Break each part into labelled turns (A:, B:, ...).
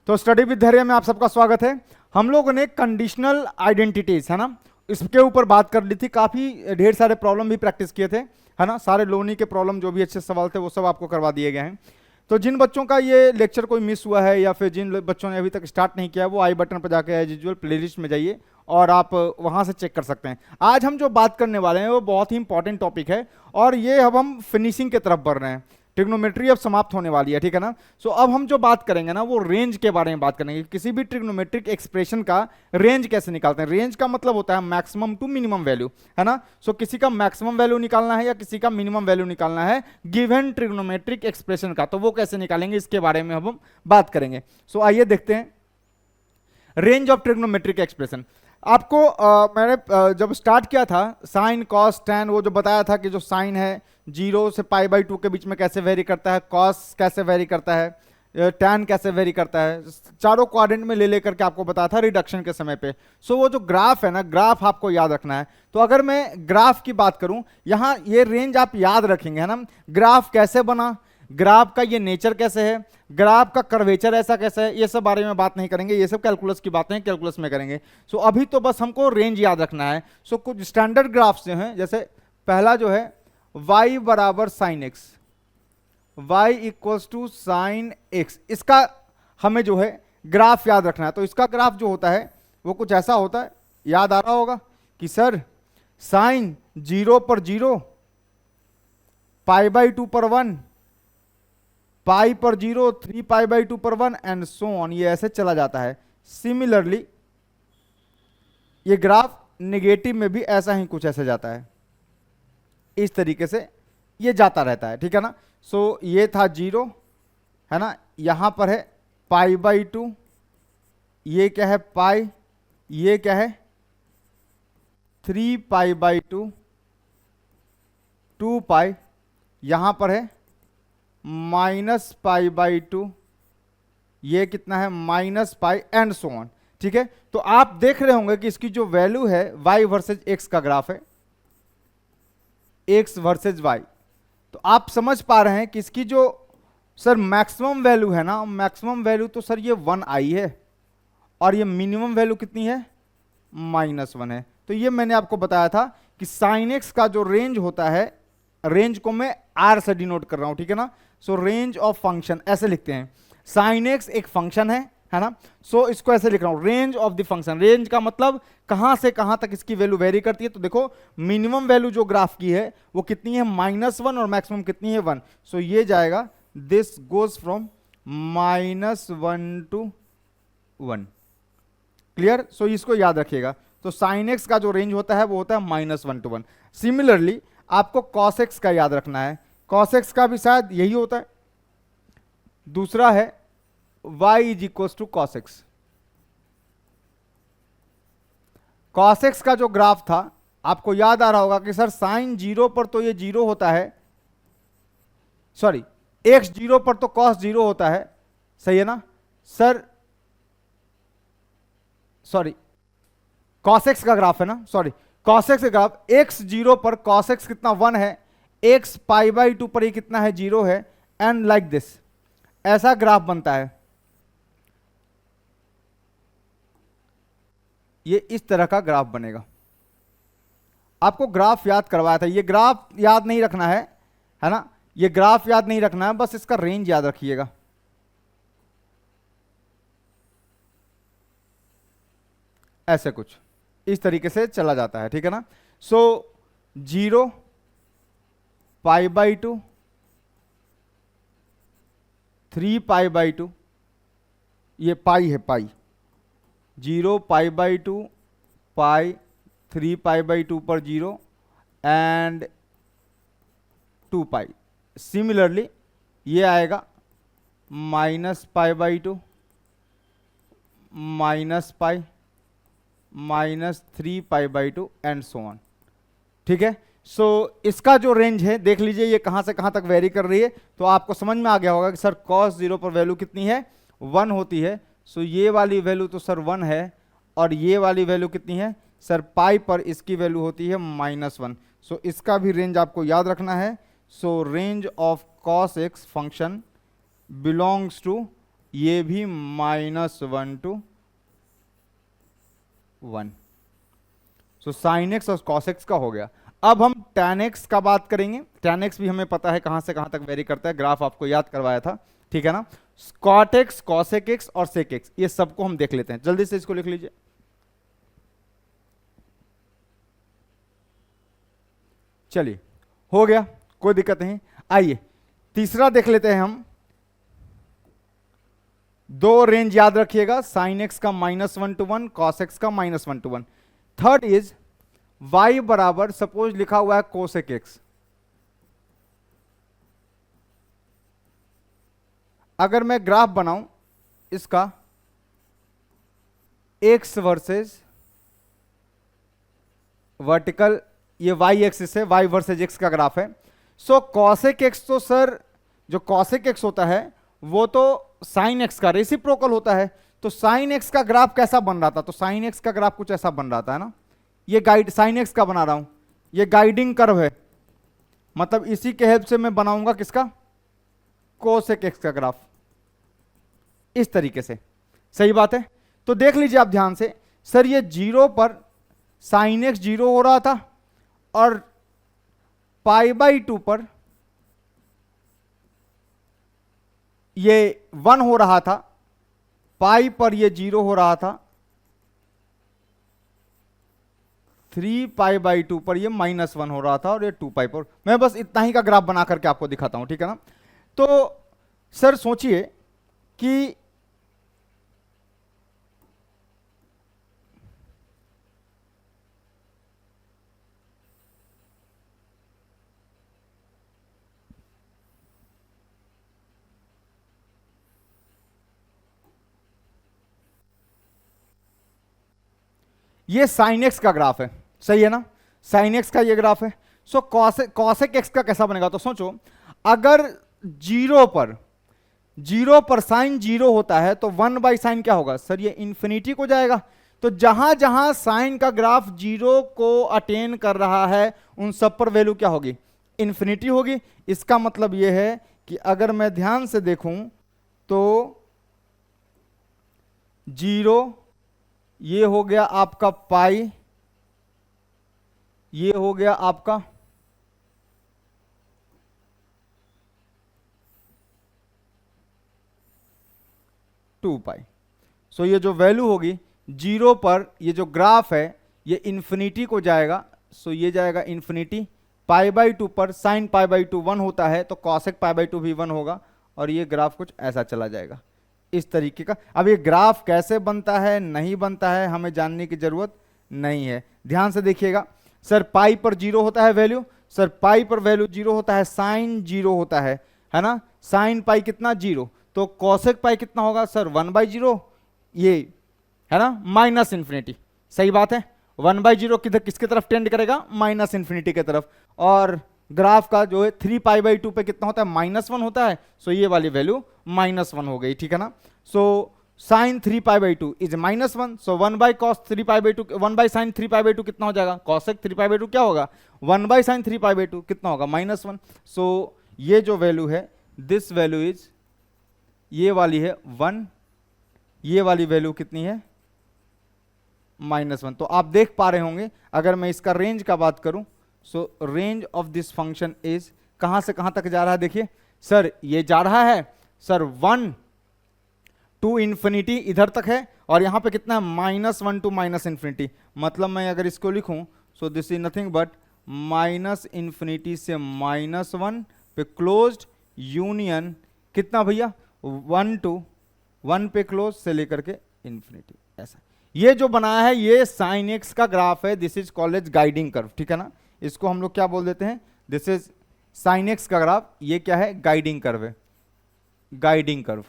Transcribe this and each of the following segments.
A: तो study with धैर्य में आप सबका स्वागत है। हम लोगों ने कंडीशनल आइडेंटिटीज है ना, इसके ऊपर बात कर ली थी। काफी ढेर सारे प्रॉब्लम भी प्रैक्टिस किए थे है ना। सारे लोनी के प्रॉब्लम जो भी अच्छे सवाल थे वो सब आपको करवा दिए गए हैं। तो जिन बच्चों का ये लेक्चर कोई मिस हुआ है या फिर जिन बच्चों ने अभी तक स्टार्ट नहीं किया है, वो आई बटन पर जाकर एज यूजुअल प्लेलिस्ट में जाइए और आप वहां से चेक कर सकते हैं। आज हम जो बात करने वाले हैं वो बहुत ही इंपॉर्टेंट टॉपिक है और ये अब हम फिनिशिंग की तरफ बढ़ रहे हैं। ट्रिग्नोमेट्री अब समाप्त होने वाली है, ठीक है ना। सो अब हम जो बात करेंगे ना वो रेंज के बारे में बात करेंगे। किसी भी ट्रिग्नोमेट्रिक एक्सप्रेशन का रेंज कैसे निकालते हैं। रेंज का मतलब होता है मैक्सिमम टू मिनिमम वैल्यू, है ना। सो किसी का मैक्सिमम वैल्यू निकालना है या किसी का मिनिमम वैल्यू निकालना है गिवन ट्रिग्नोमेट्रिक एक्सप्रेशन का, तो वो कैसे निकालेंगे इसके बारे में हम बात करेंगे। सो आइए देखते हैं रेंज ऑफ ट्रिग्नोमेट्रिक एक्सप्रेशन। आपको मैंने जब स्टार्ट किया था साइन कॉस टैन, वो जो बताया था कि जो साइन है 0 से π/2 के बीच में कैसे वेरी करता है, कॉस कैसे वेरी करता है, टैन कैसे वेरी करता है, चारों क्वाड्रेंट में ले लेकर के आपको बताया था रिडक्शन के समय पे। सो वो जो ग्राफ है ना, ग्राफ आपको याद रखना है। तो अगर मैं ग्राफ की बात करूं, यहाँ ये रेंज आप याद रखेंगे है ना। ग्राफ कैसे बना, ग्राफ का ये नेचर कैसे है, ग्राफ का कर्वेचर ऐसा कैसे है, ये सब बारे में बात नहीं करेंगे। ये सब कैलकुलस की बातें हैं, कैलकुलस में करेंगे। सो अभी तो बस हमको रेंज याद रखना है। सो कुछ स्टैंडर्ड ग्राफ्स जो हैं, जैसे पहला जो है y बराबर sine x, y equals to sine x, इसका हमें जो है ग्राफ याद रखना है। तो इसका ग्राफ जो होता है वो कुछ ऐसा होता है, याद आ रहा होगा कि सर साइन 0 पर 0, π/2 पर 1, पाई पर 0, 3π/2 पर 1 एंड सो ऑन, ये ऐसे चला जाता है। सिमिलरली ये ग्राफ नेगेटिव में भी ऐसा ही कुछ ऐसे जाता है, इस तरीके से ये जाता रहता है, ठीक है ना। सो ये था 0 है ना, यहां पर है π/2, ये क्या है पाई, ये क्या है 3π/2, 2π, यहां पर है -π/2, ये कितना है -π एंड सो ऑन, ठीक है। तो आप देख रहे होंगे कि इसकी जो वैल्यू है y वर्सेज x का ग्राफ है, x वर्सेज y। तो आप समझ पा रहे हैं कि इसकी जो सर मैक्सिमम वैल्यू है ना, मैक्सिमम वैल्यू तो सर ये 1 आई है और ये मिनिमम वैल्यू कितनी है -1 है। तो ये मैंने आपको बताया था कि साइन x का जो रेंज होता है, रेंज को मैं r से डिनोट कर रहा हूं, ठीक है ना। सो रेंज ऑफ फंक्शन ऐसे लिखते हैं। साइन x एक फंक्शन है ना। सो इसको ऐसे लिख रहा हूं, range of the function. Range का मतलब कहां से कहां तक इसकी वैल्यू वेरी करती है। तो देखो मिनिमम वैल्यू जो ग्राफ की है वो कितनी है -1 और मैक्सिमम कितनी है 1। सो ये जाएगा this goes from -1 to 1। Clear. So इसको याद रखिएगा। तो साइन x का जो रेंज होता है वो होता है -1 to 1। सिमिलरली आपको cos x का याद रखना है। cos x का भी शायद यही होता है। दूसरा है y is equals to cos x। cos x का जो ग्राफ था आपको याद आ रहा होगा कि सर साइन 0 पर तो ये 0 होता है, सॉरी x 0 पर तो cos 0 होता है, सही है ना सर। सॉरी cos x का ग्राफ है ना, सॉरी cos x का ग्राफ, x 0 पर cos x कितना 1 है, x π/2 पर ये कितना है 0 है, एंड लाइक दिस ऐसा ग्राफ बनता है। ये इस तरह का ग्राफ बनेगा। आपको ग्राफ याद करवाया था, ये ग्राफ याद नहीं रखना है ना। ये ग्राफ याद नहीं रखना है, बस इसका रेंज याद रखिएगा। ऐसे कुछ इस तरीके से चला जाता है, ठीक है ना। सो 0 π/2, 3π/2, ये पाई है पाई, 0 π/2 पाई, 3π/2 पर 0 एंड 2π। सिमिलरली ये आएगा -π/2, -π, -3π/2 एंड सो ऑन, ठीक है। सो इसका जो रेंज है देख लीजिए, ये कहां से कहां तक वेरी कर रही है। तो आपको समझ में आ गया होगा कि सर cos 0 पर वैल्यू कितनी है 1 होती है। सो ये वाली वैल्यू तो सर 1 है और ये वाली वैल्यू कितनी है सर पाई पर इसकी वैल्यू होती है -1। सो इसका भी रेंज आपको याद रखना है। So range of cos x function belongs to ये भी -1 to 1। सो साइन एक्स और कॉस एक्स का हो गया। अब हम tan एक्स का बात करेंगे। tan एक्स भी हमें पता है कहां से कहां तक वेरी करता है, ग्राफ आपको याद करवाया था, ठीक है ना। cot एक्स, cosec एक्स और sec एक्स, ये सबको हम देख लेते हैं। जल्दी से इसको लिख लीजिए। चलिए, हो गया, कोई दिक्कत नहीं। आइए तीसरा देख लेते हैं हम। दो रेंज याद रखिएगा, साइन एक्स का -1 to 1, cos एक्स का -1 to 1। थर्ड इज y बराबर, सपोज लिखा हुआ है कोसेक एक्स। अगर मैं ग्राफ बनाऊं इसका x वर्सेस वर्टिकल, ये y एक्सिस है, y वर्सेस x का ग्राफ है। सो कॉसेक एक्स तो सर, जो कॉसेक एक्स होता है वो तो साइन एक्स का रेसिप्रोकल होता है। तो साइन एक्स का ग्राफ कैसा बन रहा था? तो साइन एक्स का ग्राफ कुछ ऐसा बन रहा था, है ना। ये गाइड साइन एक्स का बना रहा हूं, ये गाइडिंग कर्व है, मतलब इसी के हेल्प से मैं बनाऊंगा किसका? कोसेक एक्स का ग्राफ, इस तरीके से। सही बात है। तो देख लीजिए आप ध्यान से, सर ये 0 पर साइन एक्स 0 हो रहा था और π/2 पर ये 1 हो रहा था, पाई पर ये 0 हो रहा था, 3π/2 पर ये -1 हो रहा था और ये 2π पर। मैं बस इतना ही का ग्राफ बना करके आपको दिखाता हूं, ठीक है ना। तो सर सोचिए कि ये साइन एक्स का ग्राफ है, सही है ना, साइन एक्स का ये ग्राफ है। सो कॉसेक एक्स का कैसा बनेगा? तो सोचो, अगर 0 पर साइन 0 होता है तो 1/sin क्या होगा? सर ये इंफिनिटी को जाएगा। तो जहां जहां साइन का ग्राफ 0 को अटेन कर रहा है उन सब पर वैल्यू क्या होगी? इंफिनिटी होगी। इसका मतलब यह है कि अगर मैं ध्यान से देखूं तो 0, ये हो गया आपका पाई, ये हो गया आपका 2π। सो ये जो वैल्यू होगी 0 पर, ये जो ग्राफ है ये इंफिनिटी को जाएगा। सो ये जाएगा इंफिनिटी। π/2 पर साइन π/2 1 होता है तो कॉसेक π/2 भी 1 होगा और ये ग्राफ कुछ ऐसा चला जाएगा, इस तरीके का। अब ये ग्राफ कैसे बनता है, नहीं बनता है, हमें जानने की जरूरत नहीं है। ध्यान से देखिएगा, सर पाई पर 0 होता है वैल्यू, सर पाई पर वैल्यू 0 होता है, साइन 0 होता है ना। साइन पाई कितना? 0। तो कॉसेक पाई कितना होगा? सर 1/0, ये है ना, माइनस इंफिनिटी। सही बात है। 1/0 किधर, किसकी तरफ टेंड करेगा? माइनस इंफिनिटी की तरफ। और ग्राफ का जो है 3π/2 पे कितना होता है? -1 होता है। सो ये वाली वैल्यू -1 हो गई, ठीक है ना। So sine 3π/2 is -1। So 1/cos 3π/2, 1/sin 3π/2 कितना हो जाएगा? cosec 3π/2 क्या होगा? 1/sin 3π/2 कितना होगा? -1। सो ये जो वैल्यू है, दिस वैल्यू इज, ये वाली है 1, ये वाली वैल्यू कितनी है? -1। तो आप देख पा रहे होंगे, अगर मैं इसका रेंज का बात करूं, सो range of this function is, कहां से कहां तक जा रहा है? देखिए सर, ये जा रहा है सर 1 टू इंफिनिटी, इधर तक है, और यहां पे कितना है? -1 टू -इंफिनिटी। मतलब मैं अगर इसको लिखूं, सो this is nothing but -infinity से -1 पे क्लोज्ड यूनियन, कितना भैया? 1 टू 1 पे क्लोज से लेकर के इंफिनिटी, ऐसा। ये जो बनाया है ये साइन एक्स का ग्राफ है, this is called as guiding curve, ठीक है ना। इसको हम लोग क्या बोल देते हैं? दिस इज साइन एक्स का ग्राफ, ये क्या है? गाइडिंग कर्व है, गाइडिंग कर्व।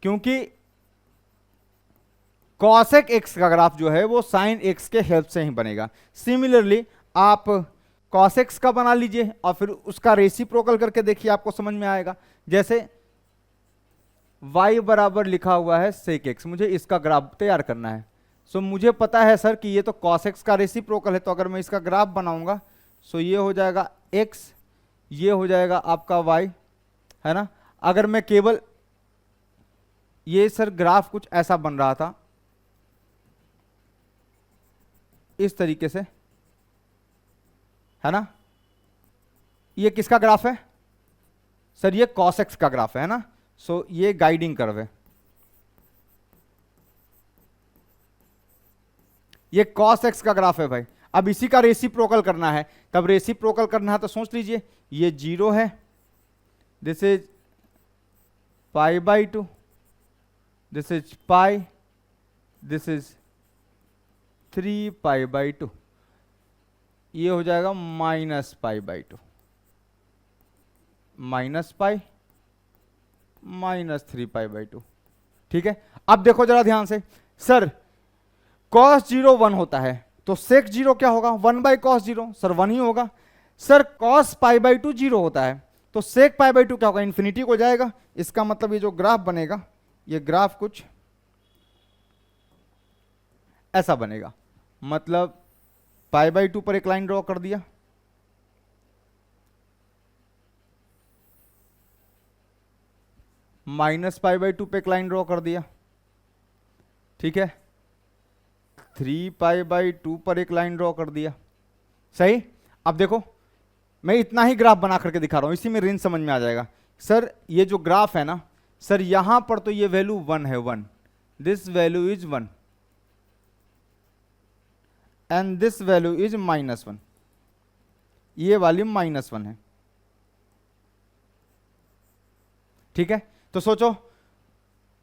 A: क्योंकि कॉसेक एक्स का ग्राफ जो है वो साइन एक्स के हेल्प से ही बनेगा। सिमिलरली आप कॉसेक्स का बना लीजिए और फिर उसका रेसिप्रोकल करके देखिए, आपको समझ में आएगा। जैसे y बराबर लिखा हुआ है सेक एक्स, मुझे इसका ग्राफ तैयार करना है। सो मुझे पता है सर कि ये तो कॉसेक्स का रेसिप्रोकल है, तो अगर मैं इसका ग्राफ बनाऊंगा, सो ये हो जाएगा x, ये हो जाएगा आपका y, है ना। अगर मैं केवल ये सर ग्राफ कुछ ऐसा बन रहा था इस तरीके से, है ना, ये किसका ग्राफ है सर, ये cos x का ग्राफ है ना। सो ये गाइडिंग कर्व है, ये cos x का ग्राफ है भाई। अब इसी का रेसिप्रोकल करना है, तब रेसिप्रोकल करना है तो सोच लीजिए ये 0 है, this is π/2, this is pi, this is 3π/2, ये हो जाएगा -π/2, -π -3π/2। ठीक है, अब देखो जरा ध्यान से, सर cos 0 1 होता है तो sec 0 क्या होगा, 1/cos 0, सर 1 ही होगा। सर cos π/2 0 होता है तो sec π/2 क्या होगा, इंफिनिटी को जाएगा। इसका मतलब ये जो ग्राफ बनेगा, ये ग्राफ कुछ ऐसा बनेगा, मतलब π/2 पर एक लाइन ड्रॉ कर दिया, -π/2 पे एक लाइन ड्रॉ कर दिया, ठीक है, 3π/2 पर एक लाइन ड्रॉ कर दिया, सही। अब देखो मैं इतना ही ग्राफ बना करके दिखा रहा हूं, इसी में रेंज समझ में आ जाएगा। सर ये जो ग्राफ है ना सर, यहां पर तो ये वैल्यू 1 है, 1, this value is 1 and this value is -1, ये वाली -1 है, ठीक है। तो सोचो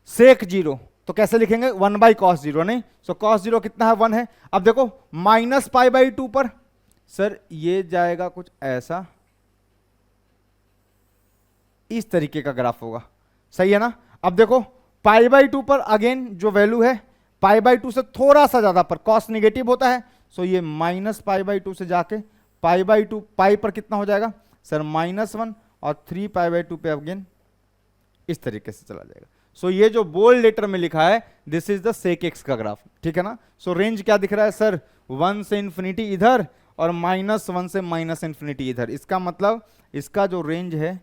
A: sec 0 तो कैसे लिखेंगे, 1/cos 0, नहीं, सो cos 0 कितना है, 1 है। अब देखो -π/2 पर सर ये जाएगा कुछ ऐसा, इस तरीके का ग्राफ होगा, सही है ना। अब देखो π/2 पर अगेन जो वैल्यू है π/2 से थोड़ा सा ज्यादा पर cos निगेटिव होता है, सो ये -π/2 से जाके π/2 पाई पर कितना हो जाएगा सर, -1, और 3π/2 पे अगेन इस तरीके से चला जाएगा। सो ये जो बोल्ड लेटर में लिखा है this is the sec x का ग्राफ, ठीक है ना। सो रेंज क्या दिख रहा है सर, 1 से इंफिनिटी इधर और -1 से -इंफिनिटी इधर। इसका मतलब इसका जो रेंज है,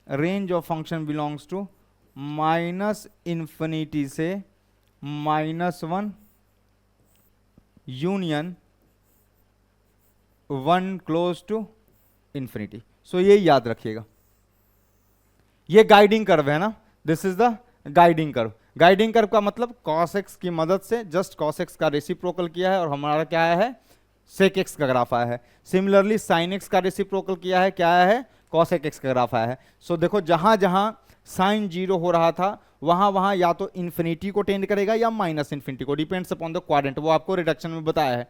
A: range of function belongs to -minus infinity से -1 union 1 close to infinity. So ये याद रखिएगा, ये गाइडिंग कर्व है ना, this is the guiding curve. Guiding curve का मतलब cos x की मदद से जस्ट cos x का रेसिप्रोकल किया है और हमारा क्या आया है, sec x का ग्राफ आया है। सिमिलरली sin x का रेसिप्रोकल किया है, क्या आया है, cos x का ग्राफ आया है। सो देखो जहां जहां साइन 0 हो रहा था वहां वहां या तो इंफिनिटी को टेंड करेगा या -इंफिनिटी को, डिपेंड्स अपॉन द क्वाड्रेंट, वो आपको रिडक्शन में बताया है।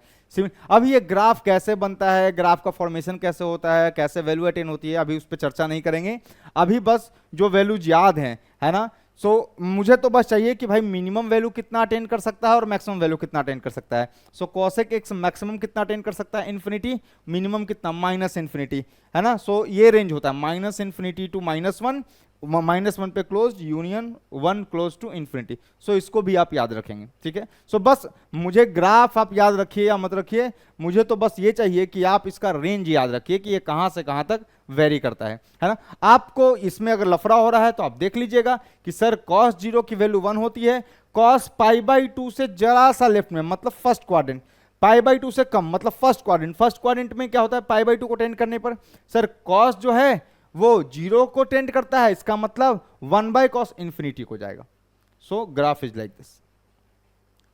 A: अब ये ग्राफ कैसे बनता है, ग्राफ का फॉर्मेशन कैसे होता है, कैसे वैल्यू अटेन होती है, अभी उस पर चर्चा नहीं करेंगे। अभी बस जो वैल्यूज याद हैं, है ना। सो मुझे तो बस चाहिए कि भाई मिनिमम वैल्यू कितना अटेन कर सकता है और मैक्सिमम वैल्यू कितना अटेन कर सकता है। सो cosec x मैक्सिमम कितना अटेन कर सकता है, इंफिनिटी, मिनिमम कितना, -इंफिनिटी, है ना। सो ये रेंज होता है -इंफिनिटी टू -1, -1 पे close union 1 close to infinity. So इसको भी आप याद रखेंगे, ठीक है। सो बस मुझे ग्राफ आप याद रखिए या मत रखिए, मुझे तो बस ये चाहिए कि आप इसका रेंज याद रखिए कि ये कहां से कहां तक वेरी करता है ना। आपको इसमें अगर लफड़ा हो रहा है तो आप देख लीजिएगा कि सर cos 0 की वैल्यू 1 होती है, cos π/2 से जरा सा लेफ्ट में मतलब फर्स्ट क्वाड्रेंट, π/2 से कम मतलब फर्स्ट क्वाड्रेंट, फर्स्ट क्वाड्रेंट में क्या होता है, π/2 को टेंड करने पर सर cos जो है वो 0 को टेंड करता है, इसका मतलब 1/cos इंफिनिटी को जाएगा। So graph is like this,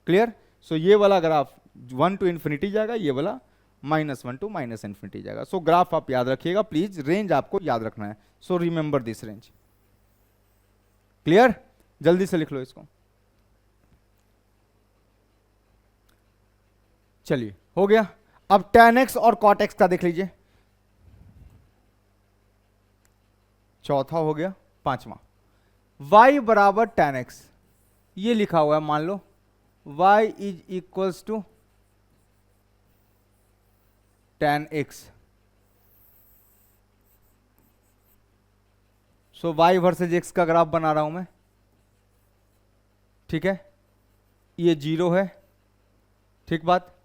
A: clear. So ये वाला ग्राफ 1 टू इंफिनिटी जाएगा, ये वाला -1 टू -इंफिनिटी जाएगा। सो ग्राफ आप याद रखिएगा प्लीज, रेंज आपको याद रखना है। So remember this range, clear. जल्दी से लिख लो इसको, चलिए हो गया। अब tan x और cot x का देख लीजिए, चौथा हो गया, पांचवा y बराबर tan x, ये लिखा हुआ है, मान लो y is equals to tan x। So y versus x का ग्राफ बना रहा हूं मैं, ठीक है, ये 0 है, ठीक बात।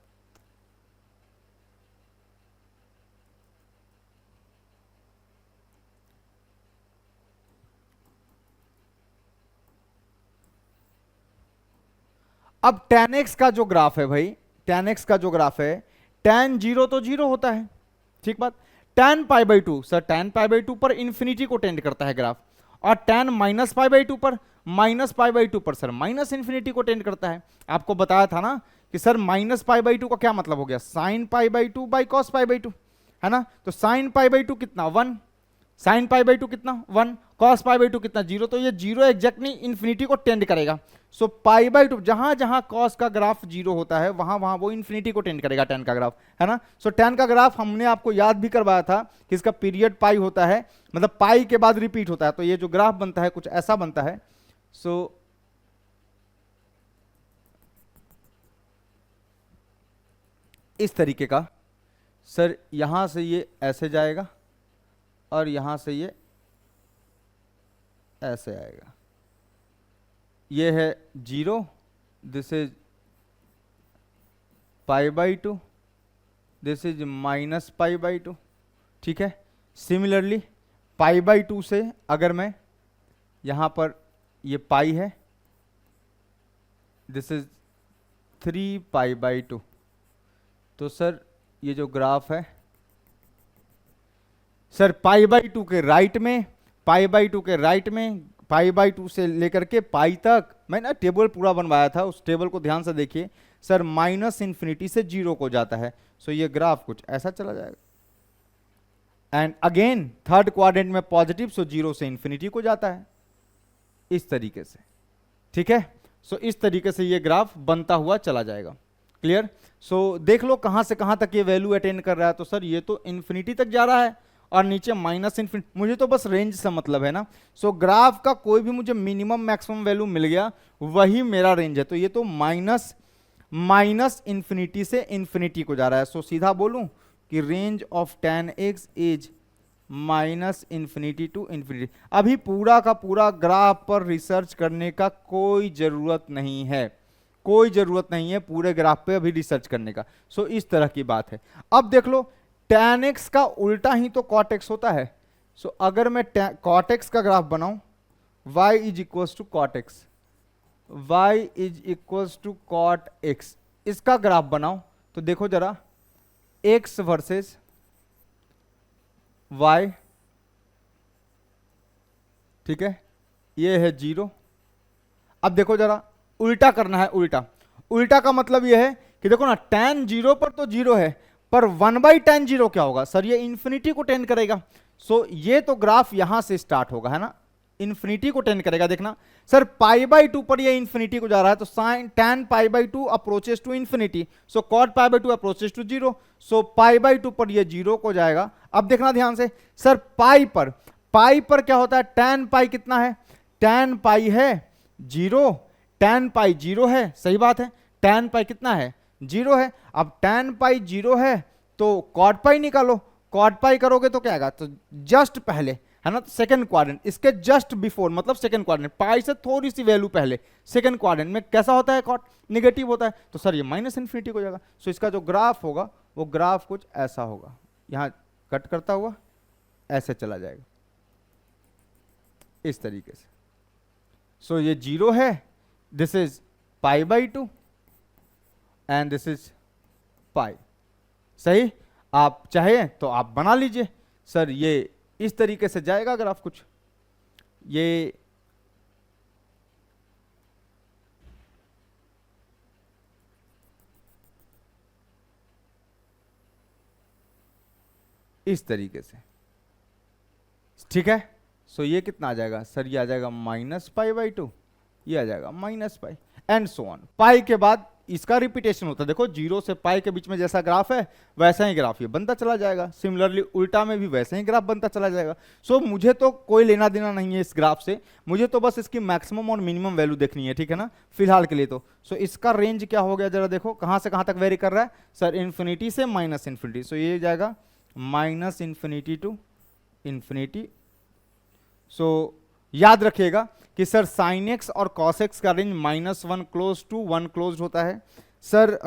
A: अब tan x का जो ग्राफ है भाई, tan x का जो ग्राफ है, tan 0 तो 0 होता है, ठीक बात। tan π/2 सर, tan π/2 पर इंफिनिटी को टेंड करता है ग्राफ, और tan -π/2 पर, -π/2 पर सर माइनस इंफिनिटी को टेंड करता है। आपको बताया था ना कि सर -π/2 का क्या मतलब हो गया, sin π/2 बाई cos π/2, है ना। तो sin π/2 कितना 1, sin π/2 कितना 1, cos π/2 कितना 0, तो ये 0 एग्जैक्टली इंफिनिटी को टेंड करेगा। सो π/2 जहां जहां cos का ग्राफ 0 होता है वहां वहां वो इंफिनिटी को टेंड करेगा, tan का ग्राफ, है ना। सो tan का ग्राफ हमने आपको याद भी करवाया था कि इसका पीरियड पाई होता है, मतलब पाई के बाद रिपीट होता है, तो ये जो ग्राफ बनता है कुछ ऐसा बनता है। सो इस तरीके का सर, यहां से ये ऐसे जाएगा और यहां से ये ऐसे आएगा, ये है 0, दिस इज π/2, दिस इज -π/2, ठीक है। सिमिलरली π/2 से अगर मैं यहां पर, ये पाई है, दिस इज 3π/2, तो सर ये जो ग्राफ है सर π/2 के राइट में, π/2 के राइट में, π/2 से लेकर के पाई तक मैंने टेबल पूरा बनवाया था, उस टेबल को ध्यान से देखिए सर, माइनस इंफिनिटी से 0 को जाता है। सो ये ग्राफ कुछ ऐसा चला जाएगा, एंड अगेन थर्ड क्वाड्रेंट में पॉजिटिव, सो 0 से इंफिनिटी को जाता है, इस तरीके से, ठीक है। सो इस तरीके से ये ग्राफ बनता हुआ चला जाएगा, क्लियर। सो देख लो कहां से कहां तक ये वैल्यू अटेंड कर रहा है, तो सर ये तो इंफिनिटी तक जा रहा है और नीचे माइनस इंफिनिटी, मुझे तो बस रेंज से मतलब है ना। सो ग्राफ का कोई भी मुझे मिनिमम मैक्सिमम वैल्यू मिल गया, वही मेरा रेंज है, तो ये तो माइनस इंफिनिटी से इंफिनिटी को जा रहा है। सो सीधा बोलूं कि range of tan x is minus infinity to infinity. अभी पूरा का पूरा ग्राफ पर रिसर्च करने का कोई जरूरत नहीं है, कोई जरूरत नहीं है पूरे ग्राफ पे अभी रिसर्च करने का। सो इस तरह की बात है। अब देख लो tan x का उल्टा ही तो cot x होता है। सो अगर मैं cot x का ग्राफ बनाऊं, y is equals to cot x, y is equals to cot x, इसका ग्राफ बनाओ तो देखो जरा, x वर्सेस y, ठीक है, ये है 0। अब देखो जरा उल्टा करना है, उल्टा, उल्टा का मतलब ये है कि देखो ना, tan 0 पर तो 0 है, पर 1/tan 0 क्या होगा सर, ये इंफिनिटी को टेंड करेगा। सो ये तो ग्राफ यहां से स्टार्ट होगा, है ना, इंफिनिटी को टेंड करेगा। देखना सर π/2 पर ये इंफिनिटी को जा रहा है, तो sine tan π/2 approaches to infinity, so cot π/2 approaches to 0, so π/2 पर ये 0 को जाएगा। अब देखना ध्यान से सर, पाई पर क्या होता है, tan पाई कितना है, tan पाई है 0, tan पाई 0 है, सही बात है, tan पाई कितना है 0 है। अब tan पाई 0 है तो cot पाई निकालो, cot पाई करोगे तो क्या आएगा, तो जस्ट पहले, है ना, तो सेकंड क्वाड्रेंट, इसके जस्ट बिफोर मतलब सेकंड क्वाड्रेंट, पाई से थोड़ी सी वैल्यू पहले सेकंड क्वाड्रेंट में कैसा होता है, cot नेगेटिव होता है, तो सर ये माइनस इंफिनिटी हो जाएगा। सो इसका जो ग्राफ होगा वो ग्राफ कुछ ऐसा होगा, यहां कट करता हुआ ऐसे चला जाएगा, इस तरीके से। सो ये 0 है, this is π/2 and this is pi, सही। आप चाहे तो आप बना लीजिए सर, ये इस तरीके से जाएगा ग्राफ कुछ, ये इस तरीके से, ठीक है। सो ये कितना आ जाएगा सर, ये आ जाएगा -π/2, ये आ जाएगा -π एंड सो ऑन। पाई के बाद इसका रिपीटेशन होता है, देखो 0 से पाई के बीच में जैसा ग्राफ है वैसा ही ग्राफ ये बनता चला जाएगा, सिमिलरली उल्टा में भी वैसा ही ग्राफ बनता चला जाएगा। सो मुझे तो कोई लेना देना नहीं है इस ग्राफ से, मुझे तो बस इसकी मैक्सिमम और मिनिमम वैल्यू देखनी है, ठीक है ना, फिलहाल के लिए तो। सो इसका रेंज क्या हो गया जरा देखो, कहां से कहां तक वेरी कर रहा है सर, इंफिनिटी से माइनस इंफिनिटी, सो ये जाएगा माइनस इंफिनिटी टू इंफिनिटी। सो याद रखिएगा कि सर साइन एक्स और कॉस एक्स का रेंज -1 क्लोज टू 1 क्लोज होता है। सर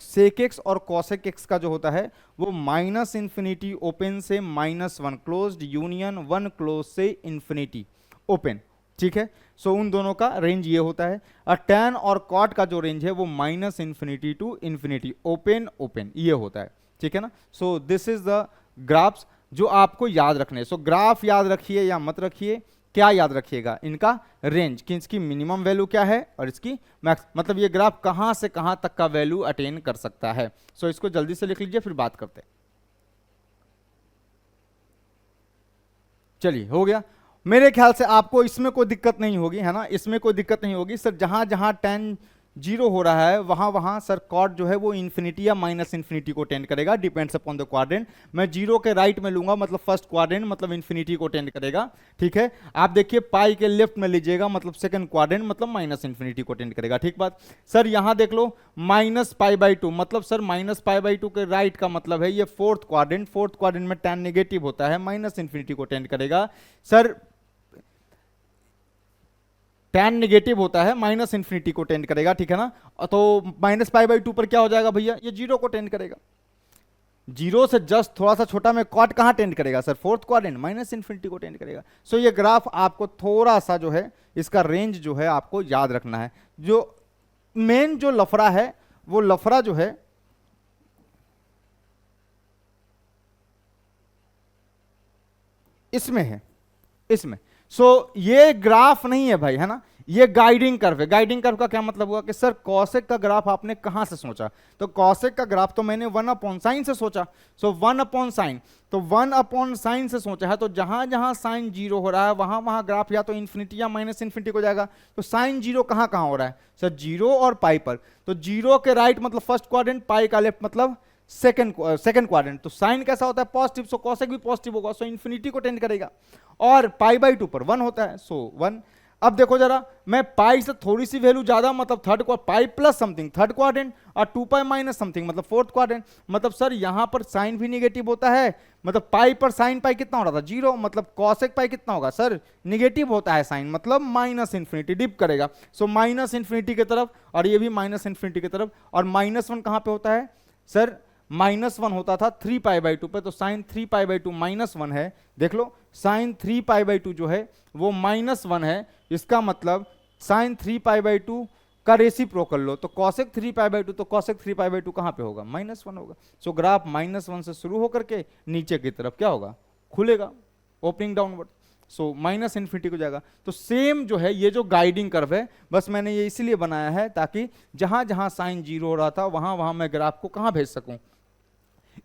A: सेक एक्स और कॉसेक एक्स का जो होता है वो -इंफिनिटी ओपन से -1 क्लोज्ड यूनियन 1 क्लोज से इंफिनिटी ओपन, ठीक है। सो उन दोनों का रेंज ये होता है। और tan और cot का जो रेंज है वो -minus infinity to infinity, open open, ये होता है, ठीक है ना। So this is the graphs जो आपको याद रखने हैं। सो ग्राफ याद रखिए या मत रखिए, क्या याद रखिएगा, इनका रेंज, कि इसकी मिनिमम वैल्यू क्या है और इसकी मैक्स, मतलब ये ग्राफ कहां से कहां तक का वैल्यू अटेन कर सकता है। सो इसको जल्दी से लिख लीजिए, फिर बात करते हैं। चलिए, हो गया। मेरे ख्याल से आपको इसमें कोई दिक्कत नहीं होगी, है ना, इसमें कोई दिक्कत नहीं होगी सर। जहां जहां tan 0 हो रहा है वहां वहां सर cot जो है वो इन्फिनिटी या -इन्फिनिटी को टेंड करेगा, डिपेंड्स अपॉन द क्वाड्रेंट। मैं 0 के राइट में लूंगा, मतलब फर्स्ट क्वाड्रेंट, मतलब इन्फिनिटी को टेंड करेगा, ठीक है। आप देखिए पाई के लेफ्ट में लीजिएगा, मतलब सेकंड क्वाड्रेंट, मतलब -इन्फिनिटी को टेंड करेगा, ठीक बात। सर यहां देख लो -π/2, मतलब सर -π/2 के राइट का मतलब है ये फोर्थ क्वाड्रेंट, फोर्थ क्वाड्रेंट में tan नेगेटिव होता है, -इन्फिनिटी को टेंड करेगा। सर tan नेगेटिव होता है, -इन्फिनिटी को टेंड करेगा, ठीक है ना। तो -π/2 पर क्या हो जाएगा भैया, ये 0 को टेंड करेगा। 0 से जस्ट थोड़ा सा छोटा में cot कहां टेंड करेगा सर, फोर्थ क्वाड्रेंट, -इन्फिनिटी को टेंड करेगा। सो ये ग्राफ आपको थोड़ा सा जो है इसका रेंज जो है आपको याद रखना है। जो मेन जो लफड़ा है वो लफड़ा जो है इसमें है, इसमें। सो ये ग्राफ नहीं है भाई, है ना, ये गाइडिंग कर्व है। गाइडिंग कर्व का क्या मतलब हुआ कि सर कॉसेक का ग्राफ आपने कहां से सोचा, तो कॉसेक का ग्राफ तो मैंने 1/sin से सोचा। सो 1/sin, तो 1/sin से सोचा है, तो जहां जहां साइन 0 हो रहा है वहां वहां ग्राफ या तो इन्फिनिटी या -इन्फिनिटी को जाएगा। तो साइन 0 कहां कहां हो रहा है सर, 0 और पाई पर। तो 0 के राइट मतलब फर्स्ट क्वाड्रेंट, पाई का लेफ्ट मतलब सेकंड क्वाड्रेंट। तो साइन कैसा होता है, पॉजिटिव, सो कॉसेक भी पॉजिटिव होगा, सो इन्फिनिटी को टेंड करेगा। और π/2 पर 1 होता है, सो 1। अब देखो जरा, मैं पाई से थोड़ी सी वैल्यू ज्यादा, मतलब third pi plus something third quadrant, और 2π माइनस समथिंग मतलब फोर्थ क्वाड्रेंट। मतलब सर यहां पर साइन भी निगेटिव होता है, मतलब पाई पर साइन पाई कितना हो रहा था, 0, मतलब कॉसेक पाई कितना होगा सर, निगेटिव होता है साइन, मतलब -इन्फिनिटी डिप करेगा। सो -इन्फिनिटी की तरफ, और ये भी -इन्फिनिटी की तरफ। और -1 कहां पे होता है सर, -1 होता था 3π/2 पे, तो साइन 3π/2 -1 है। देख लो साइन 3π/2 जो है वो -1 है, इसका मतलब साइन 3π/2 का रेसिप्रोकल लो, तो कॉसेक 3π/2, तो कॉसेक 3π/2 कहां पे होगा, -1 होगा। सो ग्राफ -1 से शुरू होकर के नीचे की तरफ क्या होगा, खुलेगा, ओपनिंग डाउनवर्ड। सो -इन्फिनिटी को जाएगा। तो सेम जो है ये जो गाइडिंग कर्व है, बस मैंने ये इसीलिए बनाया है ताकि जहां जहां साइन 0 हो रहा था वहां वहां मैं ग्राफ को कहां भेज सकूं,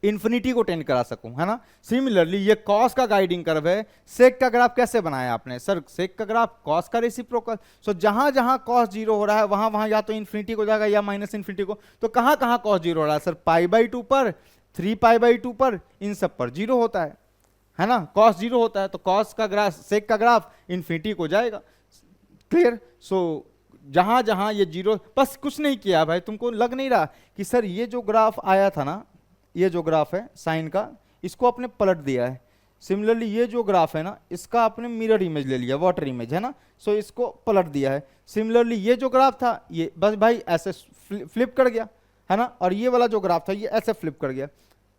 A: इन्फिनिटी को टेंड करा सकूं, है ना। सिमिलरली ये कॉस का गाइडिंग कर्व है। सेक का ग्राफ कैसे बनाया आपने सर, सेक का ग्राफ कॉस का रेसिप्रोकल। सो जहां जहां कॉस 0 हो रहा है वहां वहां या तो इन्फिनिटी को जाएगा या -इन्फिनिटी को। तो कहां कहां कॉस 0 हो रहा है सर, π/2 पर, 3π/2 पर, इन सब पर 0 होता है ना, कॉस 0 होता है। तो कॉस का ग्राफ, सेक का ग्राफ इन्फिनिटी को जाएगा, क्लियर। सो जहां जहां ये 0, बस कुछ नहीं किया भाई, तुमको लग नहीं रहा कि सर ये जो ग्राफ आया था ना, ये जो ग्राफ है साइन का, इसको आपने पलट दिया है। सिमिलरली ये जो ग्राफ है ना, इसका आपने मिरर इमेज ले लिया, वाटर इमेज, है ना। सो इसको पलट दिया है। सिमिलरली ये जो ग्राफ था ये बस भाई ऐसे फ्लिप कर गया, है ना। और ये वाला जो ग्राफ था ये ऐसे फ्लिप कर गया,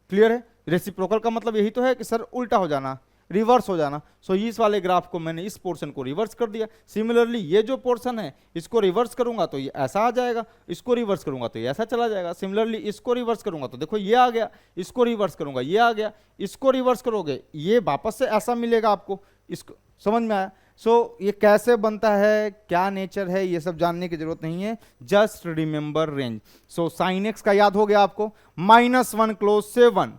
A: क्लियर है। रेसिप्रोकल का मतलब यही तो है कि सर उल्टा हो जाना, रिवर्स हो जाना। सो इस वाले ग्राफ को मैंने इस पोर्शन को रिवर्स कर दिया। सिमिलरली ये जो पोर्शन है इसको रिवर्स करूंगा तो ये ऐसा आ जाएगा, इसको रिवर्स करूंगा तो ये ऐसा चला जाएगा। सिमिलरली इसको रिवर्स करूंगा तो देखो ये आ गया, इसको रिवर्स करूंगा ये आ गया, इसको रिवर्स करोगे ये वापस से ऐसा मिलेगा आपको। इसको समझ में आया। सो ये कैसे बनता है, क्या नेचर है, ये सब जानने की जरूरत नहीं है, जस्ट रिमेंबर रेंज। सो साइन एक्स का याद हो गया आपको, -1 क्लोज से 1।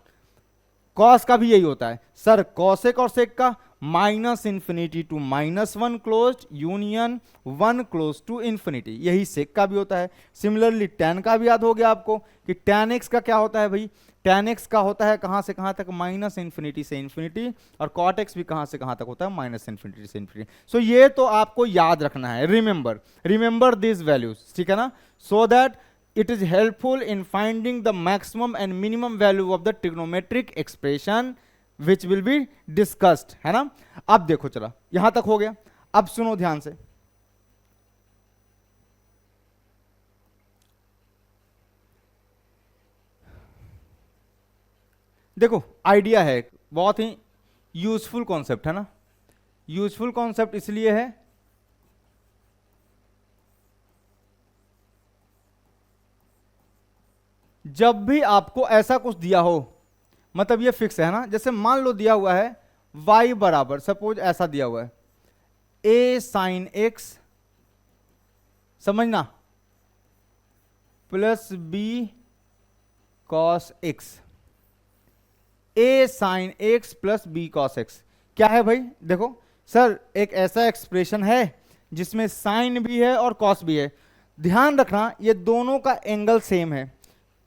A: कॉस का भी यही होता है सर, कॉसेक और सेक का -minus infinity to -1 close union 1 close to infinity, यही सेक का भी होता है। सिमिलरली tan का भी याद हो गया आपको कि tan x का क्या होता है भाई, tan x का होता है कहां से कहां तक, -इन्फिनिटी से इन्फिनिटी, और cot x भी कहां से कहां तक होता है, -इन्फिनिटी से इन्फिनिटी। सो ये तो आपको याद रखना है, रिमेंबर दिस वैल्यूज, ठीक है ना, so that it is helpful in finding the maximum and minimum value of the trigonometric expression which will be discussed, है ना। अब देखो चला यहां तक हो गया। अब सुनो ध्यान से, देखो आइडिया है, बहुत ही यूजफुल कॉन्सेप्ट है ना। यूजफुल कॉन्सेप्ट इसलिए है जब भी आपको ऐसा कुछ दिया हो, मतलब ये फिक्स है ना, जैसे मान लो दिया हुआ है y बराबर, सपोज ऐसा दिया हुआ है a साइन x, समझना, plus b cos x, a sine x plus b cos x। क्या है भाई, देखो सर एक ऐसा एक्सप्रेशन है जिसमें साइन भी है और कॉस भी है। ध्यान रखना ये दोनों का एंगल सेम है,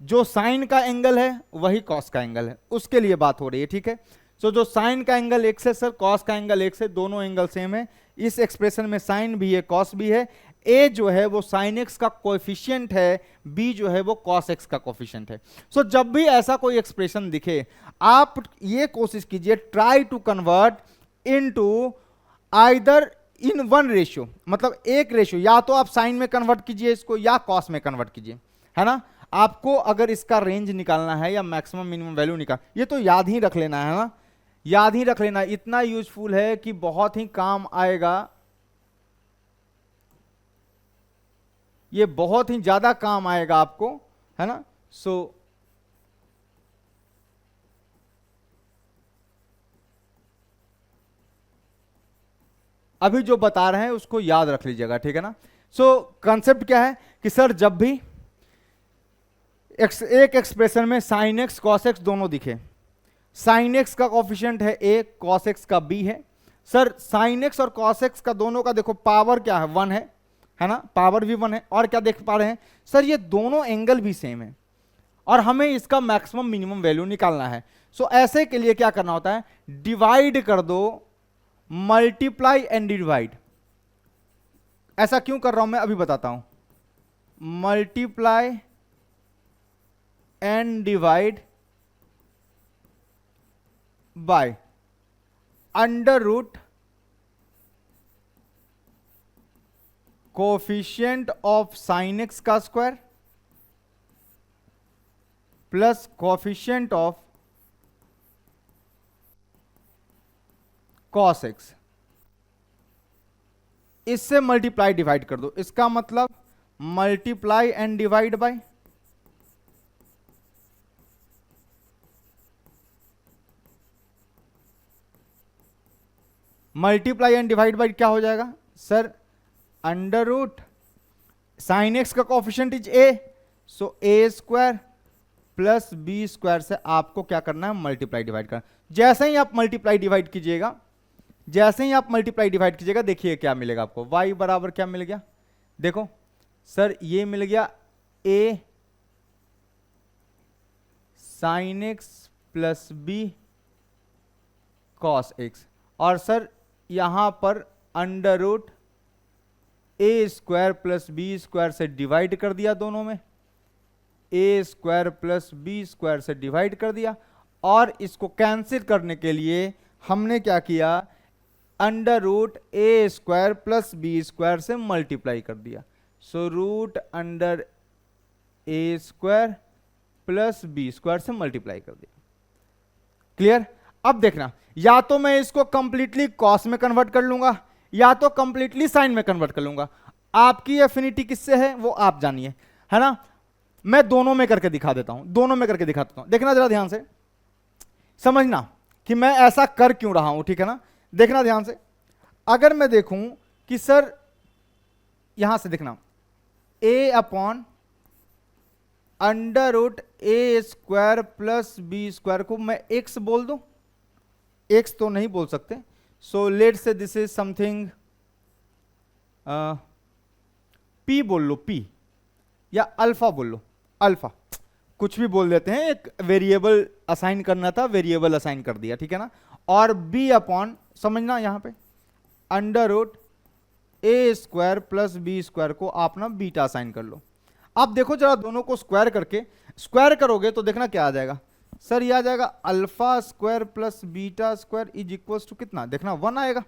A: जो साइन का एंगल है वही कॉस का एंगल है, उसके लिए बात हो रही है, ठीक है। सो जो साइन का एंगल x है सर, कॉस का एंगल x है, दोनों एंगल सेम है। इस एक्सप्रेशन में साइन भी है कॉस भी है। a जो है वो साइन x का कोएफिशिएंट है, b जो है वो कॉस x का कोएफिशिएंट है। सो जब भी ऐसा कोई एक्सप्रेशन दिखे, आप ये कोशिश कीजिए try to convert into either in one ratio, मतलब एक रेशियो, या तो आप साइन में कन्वर्ट कीजिए इसको या कॉस में कन्वर्ट कीजिए, है ना। आपको अगर इसका रेंज निकालना है या मैक्सिमम मिनिमम वैल्यू निकाल, ये तो याद ही रख लेना है ना, याद ही रख लेना, इतना यूजफुल है कि बहुत ही काम आएगा, ये बहुत ही ज्यादा काम आएगा आपको, है ना। सो अभी जो बता रहे हैं उसको याद रख लीजिएगा, ठीक है ना। सो कंसेप्ट क्या है कि सर जब भी एक एक्सप्रेशन में साइन एक्स कॉस एक्स दोनों दिखे, साइन एक्स का कोफिशिएंट है a, कॉस एक्स का b है। सर साइन एक्स और कॉस एक्स का दोनों का देखो पावर क्या है, 1 है ना, पावर भी 1 है। और क्या देख पा रहे हैं सर, ये दोनों एंगल भी सेम है और हमें इसका मैक्सिमम मिनिमम वैल्यू निकालना है। सो ऐसे के लिए क्या करना होता है, डिवाइड कर दो, मल्टीप्लाई एंड डिवाइड। ऐसा क्यों कर रहा हूं मैं अभी बताता हूं, multiply and divide by under root coefficient of sine x का square plus coefficient of cos x, इससे मल्टीप्लाई डिवाइड कर दो। इसका मतलब multiply and divide by multiply and divide by क्या हो जाएगा sir, under root sine x का coefficient is a, so a square plus b square से आपको क्या करना है, मल्टीप्लाई डिवाइड करना। जैसे ही आप मल्टीप्लाई डिवाइड कीजिएगा, जैसे ही आप मल्टीप्लाई डिवाइड कीजिएगा, देखिए क्या मिलेगा आपको, y बराबर क्या मिल गया, देखो सर ये मिल गया a sine x plus b cos x, और सर यहां पर under root a square plus b square से डिवाइड कर दिया, दोनों में ए स्क्वायर प्लस बी स्क्वायर से डिवाइड कर दिया। और इसको कैंसिल करने के लिए हमने क्या किया, under root a square plus b square से मल्टीप्लाई कर दिया। सो रूट अंडर ए स्क्वायर प्लस बी स्क्वायर से मल्टीप्लाई कर दिया। क्लियर। अब देखना, या तो मैं इसको कंप्लीटली कॉस में कन्वर्ट कर लूंगा या तो कंप्लीटली साइन में कन्वर्ट कर लूंगा। आपकी एफिनिटी किससे है वो आप जानिए, है ना। मैं दोनों में करके दिखा देता हूं, दोनों में करके दिखा देता हूं। देखना जरा ध्यान से, समझना कि मैं ऐसा कर क्यों रहा हूं, ठीक है ना। देखना ध्यान से, अगर मैं देखूं कि सर यहां से देखना a upon under root a square plus b square को मैं x बोल दूं, x तो नहीं बोल सकते। सो लेट से दिस इज समथिंग p बोल लो, p या अल्फा बोल लो, अल्फा कुछ भी बोल देते हैं, एक वेरिएबल असाइन करना था, वेरिएबल असाइन कर दिया, ठीक है ना। और b अपॉन, समझना यहां पे under root a square plus b square को आप ना बीटा असाइन कर लो। अब देखो जरा दोनों को स्क्वायर करके, स्क्वायर करोगे तो देखना क्या आ जाएगा सर, ये आ जाएगा alpha square plus beta square is equals to कितना, देखना 1 आएगा।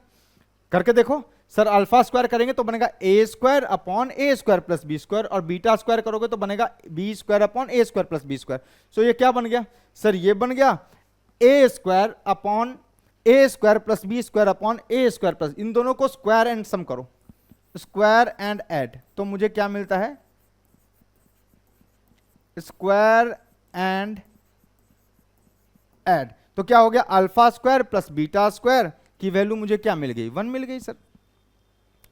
A: करके देखो सर, अल्फा स्क्वायर करेंगे तो बनेगा a square upon a square plus b square, और बीटा स्क्वायर करोगे तो बनेगा b square upon a square plus b square. So ये क्या बन गया सर, ये बन गया a square upon a square plus b square upon a square plus, इन दोनों को स्क्वायर एंड सम करो, स्क्वायर एंड ऐड, तो मुझे क्या मिलता है, स्क्वायर एंड ऐड, तो क्या हो गया, alpha square plus beta square की वैल्यू मुझे क्या मिल गई, 1 मिल गई सर,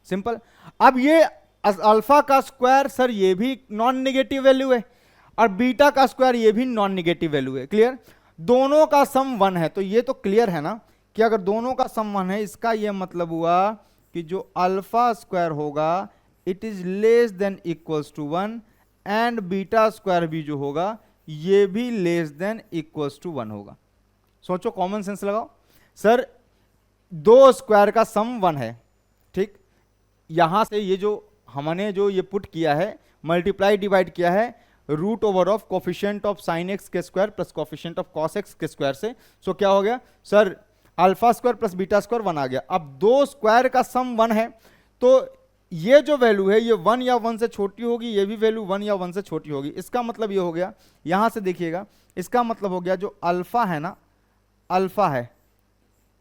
A: सिंपल। अब ये अल्फा का स्क्वायर सर ये भी नॉन नेगेटिव वैल्यू है, और बीटा का स्क्वायर ये भी नॉन नेगेटिव वैल्यू है, क्लियर। दोनों का सम 1 है, तो ये तो क्लियर है ना कि अगर दोनों का सम 1 है, इसका ये मतलब हुआ कि जो अल्फा स्क्वायर होगा it is less than equals to 1, and beta square भी जो होगा ये भी लेस देन इक्वल्स टू 1 होगा। सोचो, कॉमन सेंस लगाओ सर, दो स्क्वायर का सम 1 है, ठीक, यहां से ये जो हमने जो ये पुट किया है, मल्टीप्लाई डिवाइड किया है root over of coefficient of sine x के square plus coefficient of cos x के स्क्वायर से, सो क्या हो गया sir, alpha square plus beta square 1 आ गया। अब दो स्क्वायर का सम 1 है, तो ये जो वैल्यू है ये 1 या 1 से छोटी होगी, ये भी वैल्यू 1 या 1 से छोटी होगी। इसका मतलब ये हो गया, यहां से देखिएगा, इसका मतलब हो गया जो अल्फा है ना, अल्फा है,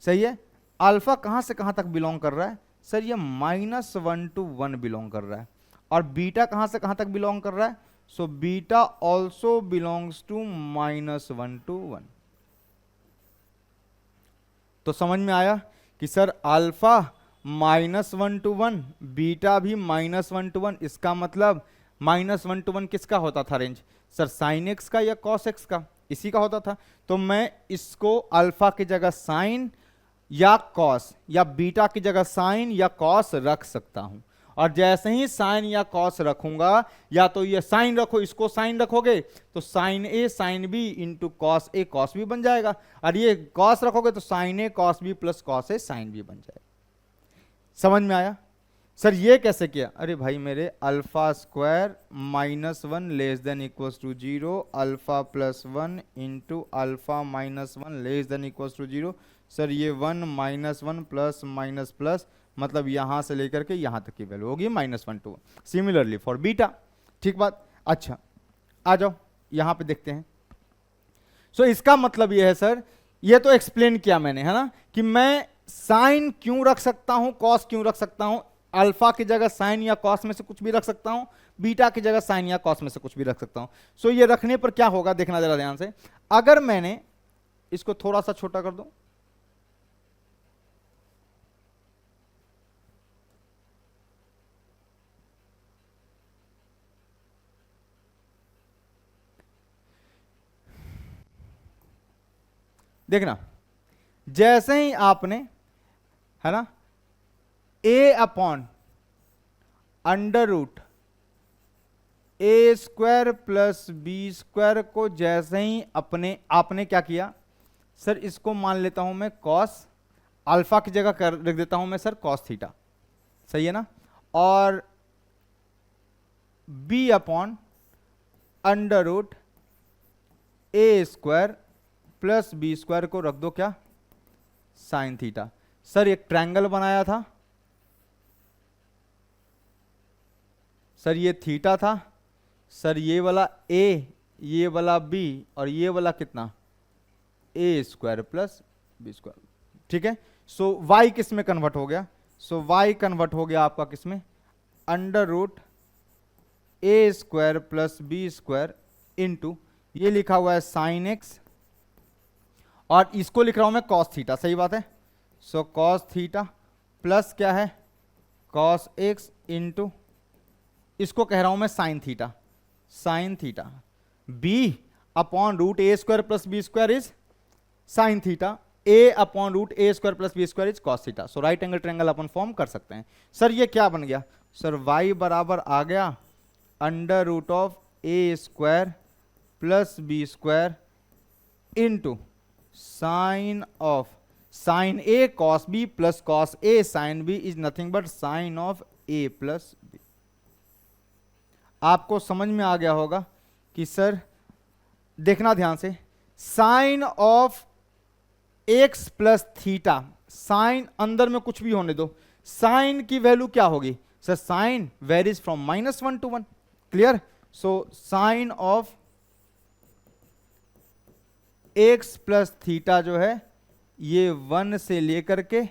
A: सही है, अल्फा कहां से कहां तक बिलोंग कर रहा है सर, ये -1 to 1 बिलोंग कर रहा है, और बीटा कहां से कहां तक बिलोंग कर रहा है, so beta also belongs to -1 to 1। तो समझ में आया कि सर अल्फा -1 to 1, बीटा भी -1 to 1, इसका मतलब -1 to 1 किसका होता था रेंज सर, साइन एक्स का या कॉस एक्स का, इसी का होता था। तो मैं इसको अल्फा की जगह साइन या कॉस, या बीटा की जगह साइन या कॉस रख सकता हूं, और जैसे ही साइन या कॉस रखूंगा, या तो ये साइन रखो, इसको साइन रखोगे तो sign a sine B into cos a cos B बन जाएगा, और ये कॉस रखोगे तो sign a cos b plus cos a sine B बन जाएगा। समझ में आया सर, ये कैसे किया, अरे भाई मेरे, alpha square -1 less than equals to 0, alpha plus 1 into alpha -1 less than equals to 0, sir ये 1 -1 प्लस माइनस प्लस, मतलब यहां से लेकर के यहां तक की वैल्यू होगी -1 to 1। सिमिलरली फॉर बीटा, ठीक बात। अच्छा आ जाओ यहां पे देखते हैं। सो इसका मतलब ये है सर, ये तो एक्सप्लेन किया मैंने, है ना, कि मैं साइन क्यों रख सकता हूं, कॉस क्यों रख सकता हूं, अल्फा की जगह साइन या कॉस में से कुछ भी रख सकता हूं, बीटा की जगह साइन या कॉस में से कुछ भी रख सकता हूं। सो ये रखने पर क्या होगा देखना जरा ध्यान से, अगर मैंने इसको थोड़ा सा छोटा कर दूं, देखना, जैसे ही आपने, है ना, a upon under root a square plus b square को जैसे ही आपने क्या किया सर, इसको मान लेता हूं मैं कॉस, अल्फा की जगह रख देता हूं मैं सर कॉस थीटा, सही है ना, और b upon under root a square plus b square को रख दो क्या, साइन थीटा। सर एक ट्रायंगल बनाया था सर, ये थीटा था सर, ये वाला ए, ये वाला बी, और ये वाला कितना, ए स्क्वायर प्लस बी स्क्वायर, ठीक है। सो वाई किस में कन्वर्ट हो गया, सो वाई कन्वर्ट हो गया आपका किस में, under root a square plus b square into, ये लिखा हुआ है साइन एक्स, और इसको लिख रहा हूं मैं कॉस थीटा, सही बात है। सो कॉस थीटा प्लस क्या है, कॉस एक्स इंटू, इसको कह रहा हूं मैं sine theta, sine theta, b upon root a square plus b square is sine theta, a upon root a square plus b square is cos theta. So right angle triangle अपन form कर सकते हैं। Sir ये क्या बन गया sir, Y बराबर आ गया under root of a square plus b square into sine of sine a cos b plus cos a sine b is nothing but sine of a plus b. आपको समझ में आ गया होगा कि सर देखना ध्यान से, sine of x plus theta, sine अंदर में कुछ भी होने दो, साइन की वैल्यू क्या होगी sir, sine varies from -1 to 1, clear. So sine of x plus theta जो है ये 1 से लेकर के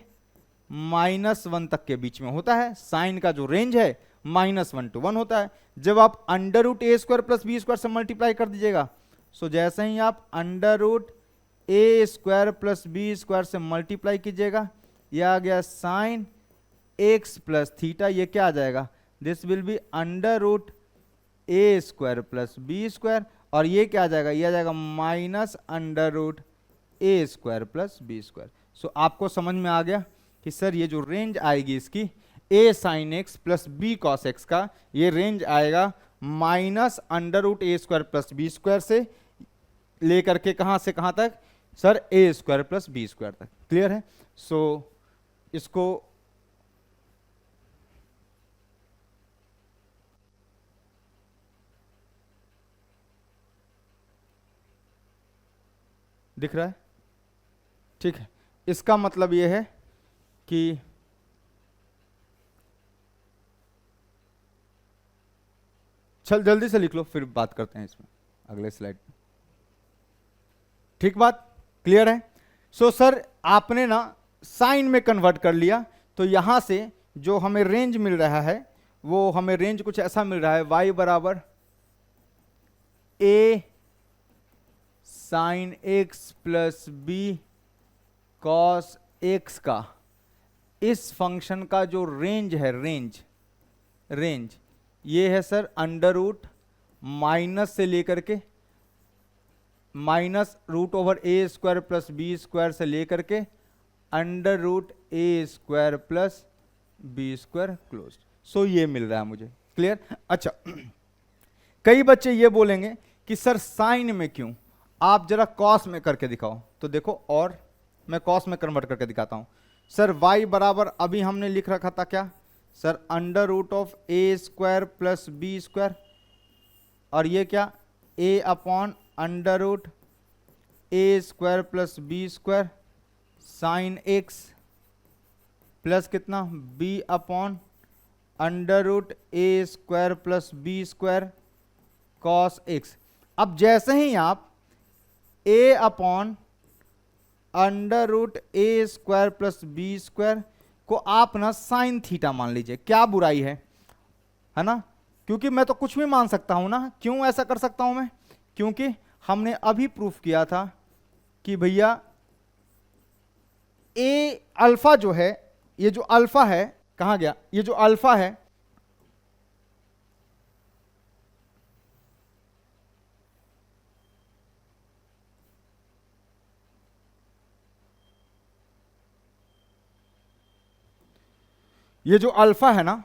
A: -1 तक के बीच में होता है, साइन का जो रेंज है -1 to 1 होता है। जब आप under root a square plus b square से मल्टीप्लाई कर दीजिएगा सो जैसे ही आप under root a square plus b square से मल्टीप्लाई कीजिएगा, ये आ गया साइन एक्स प्लस थीटा, ये क्या आ जाएगा, this will be under root a square plus b square, और ये क्या आ जाएगा, ये आ जाएगा minus under root a square plus b square. So आपको समझ में आ गया कि सर ये जो रेंज आएगी इसकी a sine x plus b cos x का, ये रेंज आएगा minus under root a square plus b square से लेकर के कहां से कहां तक sir, a square plus b square तक। क्लियर है? सो इसको दिख रहा है? ठीक है, इसका मतलब ये है कि चल जल्दी से लिख लो, फिर बात करते हैं इसमें अगले स्लाइड में। ठीक बात, क्लियर है? सो सर आपने ना साइन में कन्वर्ट कर लिया, तो यहां से जो हमें रेंज मिल रहा है वो हमें रेंज कुछ ऐसा मिल रहा है, y बराबर a sine x plus b cos x का, इस फंक्शन का जो रेंज है, रेंज ये है सर अंडर रूट माइनस से लेकर के minus root over a square plus b square से लेकर के under root a square plus b square close. So ये मिल रहा है मुझे। क्लियर? अच्छा, कई बच्चे ये बोलेंगे कि सर साइन में क्यों, आप जरा कॉस में करके दिखाओ। तो देखो, और मैं कॉस में कन्वर्ट करके दिखाता हूं। सर y बराबर अभी हमने लिख रखा था क्या sir, under root of a square plus b square, और ये क्या a upon under root a square plus b square sine x plus कितना b upon under root a square plus b square cos x. अब जैसे ही आप a upon under root a square plus b square को आप ना sine theta मान लीजिए, क्या बुराई है ना? क्योंकि मैं तो कुछ भी मान सकता हूं ना। क्यों ऐसा कर सकता हूं मैं? क्योंकि हमने अभी प्रूफ किया था कि भैया ए अल्फा जो है, ये जो अल्फा है, कहां गया, ये जो अल्फा है, ये जो अल्फा है ना,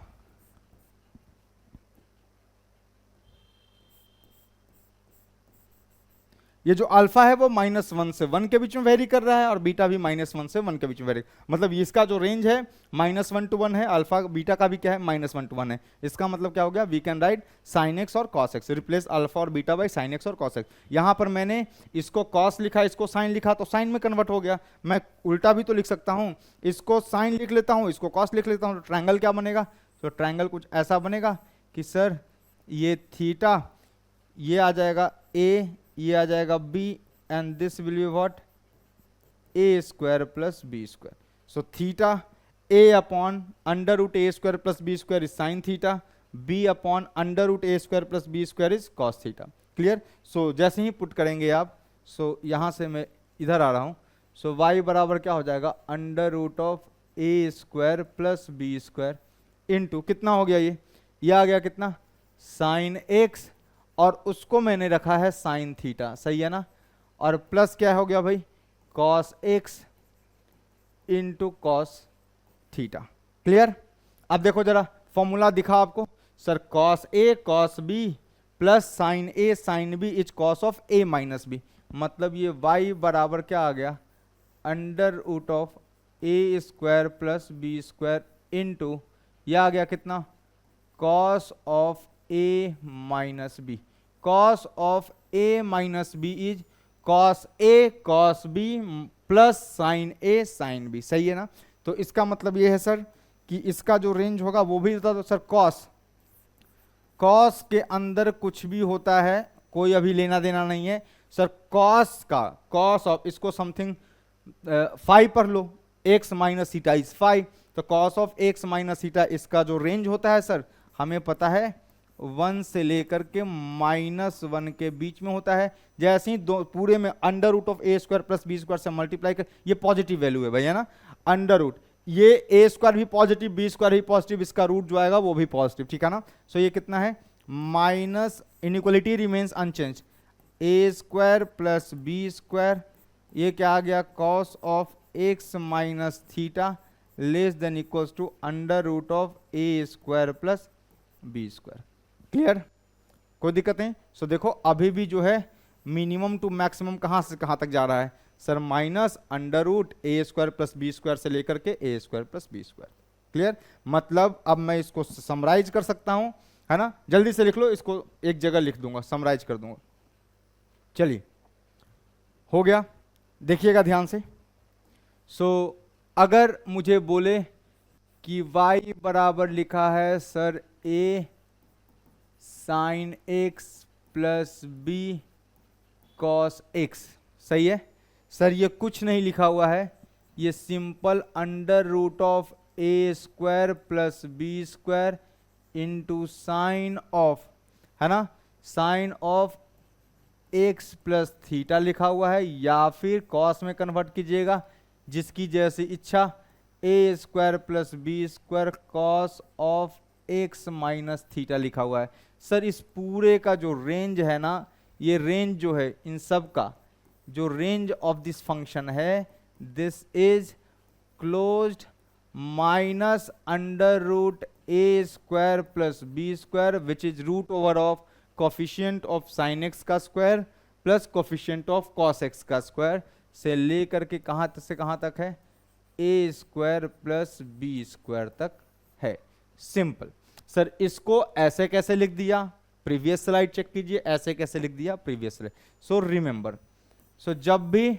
A: ये जो अल्फा है वो -1 से 1 के बीच में वेरी कर रहा है, और बीटा भी -1 से 1 के बीच में वेरी, मतलब इसका जो रेंज है -1 to 1 है, अल्फा बीटा का भी क्या है -1 to 1 है। इसका मतलब क्या हो गया, we can write sine x और कॉस एक्स, रिप्लेस अल्फा और बीटा बाय साइन एक्स और कॉस एक्स। यहां पर मैंने इसको कॉस लिखा, इसको साइन लिखा, तो साइन में कन्वर्ट हो गया। मैं उल्टा भी तो लिख सकता हूं, इसको साइन लिख लेता हूं, इसको कॉस लिख लेता हूं, तो ट्रायंगल क्या बनेगा, तो ट्रायंगल कुछ ऐसा बनेगा कि सर ये थीटा, ये आ जाएगा a, ये आ जाएगा b, and this will be what, a square plus b square. So theta a upon under root a square plus b square is sine theta, b upon under root a square plus b square is cos theta. Clear? So जैसे ही put करेंगे आप, सो यहां से मैं इधर आ रहा हूं, सो y बराबर क्या हो जाएगा, under root of a square plus b square into कितना हो गया, ये आ गया कितना, साइन एक्स, और उसको मैंने रखा है साइन थीटा, सही है ना, और प्लस क्या हो गया भाई, cos x into cos theta. Clear? अब देखो जरा फॉर्मूला दिखा आपको, sir cos a cos b plus sine a sine b is cos of a minus b, मतलब ये y बराबर क्या आ गया, under root of a square plus b square into यह आ गया कितना, cos of a minus b, cos of a minus b is cos a cos b plus sine a sine b, सही है ना? तो इसका मतलब ये है सर कि इसका जो रेंज होगा वो भी होता, तो सर कॉस के अंदर कुछ भी होता है, कोई अभी लेना देना नहीं है सर। कॉस का, कॉस ऑफ, इसको समथिंग 5 पर लो, x माइनस थीटा इज 5, तो cos of x minus theta इसका जो रेंज होता है सर, हमें पता है 1 से लेकर के -1 के बीच में होता है। जैसे ही दो पूरे में under root of a square plus b square से मल्टीप्लाई कर, ये पॉजिटिव वैल्यू है भैया ना, अंडर रूट, ये ए स्क्वायर भी पॉजिटिव, बी स्क्वायर भी पॉजिटिव, इसका रूट जो आएगा वो भी पॉजिटिव, ठीक है ना। सो ये कितना है, minus, inequality remains unchanged, a square plus b square, ये क्या आ गया, cos of x minus theta less than equals to under root of a square plus b square. Clear, कोई दिक्कत नहीं। सो देखो अभी भी जो है मिनिमम टू मैक्सिमम कहां से कहां तक जा रहा है sir, minus under root a square plus b square से लेकर के a square plus b square. Clear, मतलब अब मैं इसको समराइज कर सकता हूं, है ना, जल्दी से लिख लो इसको, एक जगह लिख दूंगा, समराइज कर दूंगा। चलिए हो गया, देखिएगा ध्यान से। सो अगर मुझे बोले कि y बराबर लिखा है sir a sine x plus b cos x, सही है सर, ये कुछ नहीं लिखा हुआ है, ये simple under root of a square plus b square into sine of, है ना, sine of x plus theta लिखा हुआ है, या फिर कॉस में कन्वर्ट कीजिएगा जिसकी जैसी इच्छा, a square plus b square cos of x minus theta लिखा हुआ है। सर इस पूरे का जो रेंज है ना, ये रेंज जो है इन सब का जो रेंज ऑफ दिस फंक्शन है, this is closed minus under root a square plus b square which is root over of coefficient of sine x का square plus coefficient of cos x का square से लेकर के कहां से कहां तक है, a square plus b square तक है। सिंपल। सर इसको ऐसे कैसे लिख दिया, प्रीवियस स्लाइड चेक कीजिए, ऐसे कैसे लिख दिया प्रीवियस स्लाइड। सो रिमेंबर, सो जब भी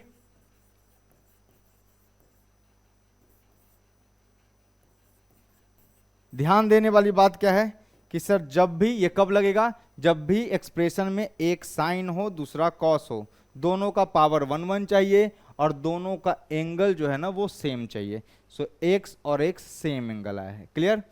A: ध्यान देने वाली बात क्या है कि सर जब भी, ये कब लगेगा, जब भी एक्सप्रेशन में एक साइन हो दूसरा कॉस हो, दोनों का पावर 1 1 चाहिए और दोनों का एंगल जो है ना वो सेम चाहिए। सो एक्स और एक्स सेम एंगल आया है। क्लियर।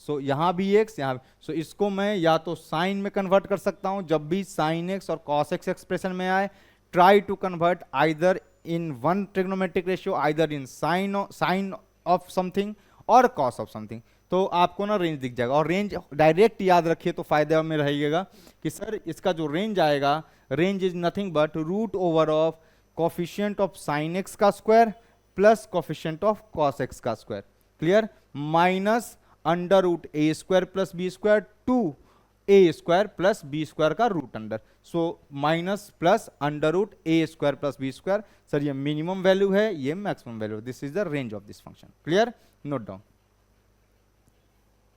A: सो यहां भी एक्स, यहां भी, सो इसको मैं या तो साइन में कन्वर्ट कर सकता हूं, जब भी साइन एक्स और कॉस एक्स एक्सप्रेशन में आए, try to convert either in one trigonometric ratio, either in sine of something और कॉस ऑफ समथिंग, तो आपको ना रेंज दिख जाएगा। और रेंज डायरेक्ट याद रखिए तो फायदे में रहिएगा कि सर इसका जो रेंज आएगा, range is nothing but root over of coefficient of sine x का square plus coefficient of cos x का square. Clear. Minus under root a square plus b square to a square plus b square का root under, so minus plus under root a square plus b square. Sir ये minimum value है, ये maximum value, this is the range of this function. Clear, note down.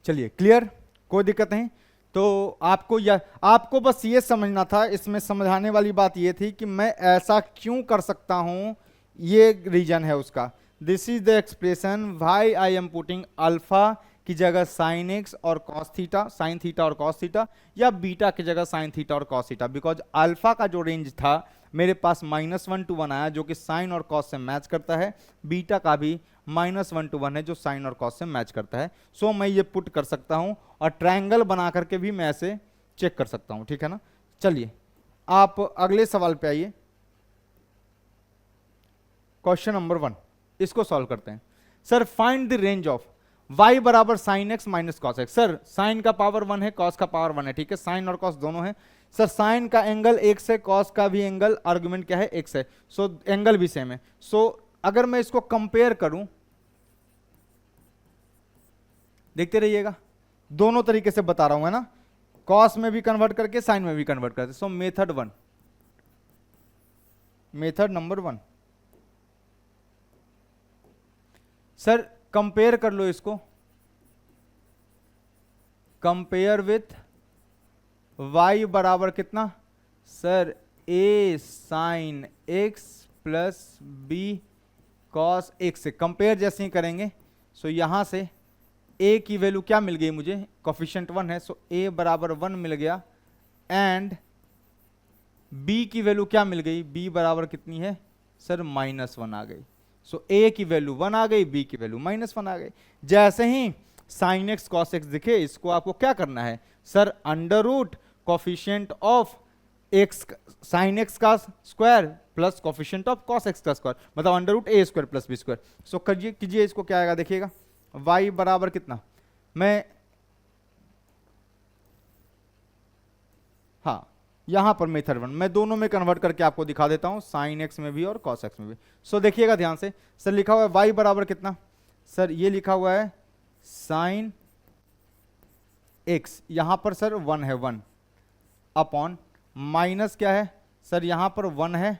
A: चलिए clear, कोई दिक्कत नहीं। तो आपको बस ये समझना था, इसमें समझाने वाली बात ये थी कि मैं ऐसा क्यों कर सकता हूं, ये रीजन है उसका। This is the expression why I am putting alpha की जगह साइन एक्स और कॉस थीटा, साइन थीटा और कॉस थीटा, या बीटा की जगह साइन थीटा और कॉस थीटा, बिकॉज अल्फा का जो रेंज था मेरे पास -1 to 1 आया जो कि साइन और कॉस से मैच करता है, बीटा का भी -1 to 1 है जो साइन और कॉस से मैच करता है। सो मैं ये पुट कर सकता हूं और ट्रायंगल बना करके भी मैं ऐसे चेक कर सकता हूं, ठीक है ना। चलिए आप अगले सवाल पे आइए, क्वेश्चन नंबर 1, इसको सॉल्व करते हैं। Sir find the range of y बराबर sine x minus cos x. Sir sine का पावर 1 है, कॉस का पावर 1 है, ठीक है, साइन और कॉस दोनों है। सर साइन का एंगल x है, कॉस का भी एंगल, आर्गुमेंट क्या है x है, सो एंगल भी सेम है। सो अगर मैं इसको कंपेयर करूं, देखते रहिएगा, दोनों तरीके से बता रहा हूं, है ना, कॉस में भी कन्वर्ट करके साइन में भी कन्वर्ट करके। So method 1, method number 1, sir compare कर लो इसको, कंपेयर विथ y बराबर कितना, sir a sine x plus b cos x से कंपेयर जैसे ही करेंगे। सो यहां से a की वैल्यू क्या मिल गई मुझे, कोफिशिएंट 1 है, सो a बराबर 1 मिल गया, एंड b की वैल्यू क्या मिल गई, b बराबर कितनी है सर -1 आ गई। सो a की वैल्यू 1 आ गई, b की वैल्यू -1 आ गई। जैसे ही साइन एक्स कॉस एक्स दिखे, इसको आपको क्या करना है sir, under root coefficient of x sine x का square plus coefficient of cos x का स्क्वायर, मतलब under root a square plus b square. So करिए कीजिए, इसको क्या आएगा देखिएगा, y बराबर कितना, मैं हाँ यहां पर मेथड वन मैं दोनों में कन्वर्ट करके आपको दिखा देता हूं, साइन एक्स में भी और कॉस एक्स में भी। सो देखिएगा ध्यान से, सर लिखा हुआ है y बराबर कितना, सर ये लिखा हुआ है साइन एक्स, यहां पर सर 1 है, 1 अपॉन माइनस क्या है सर, यहां पर 1 है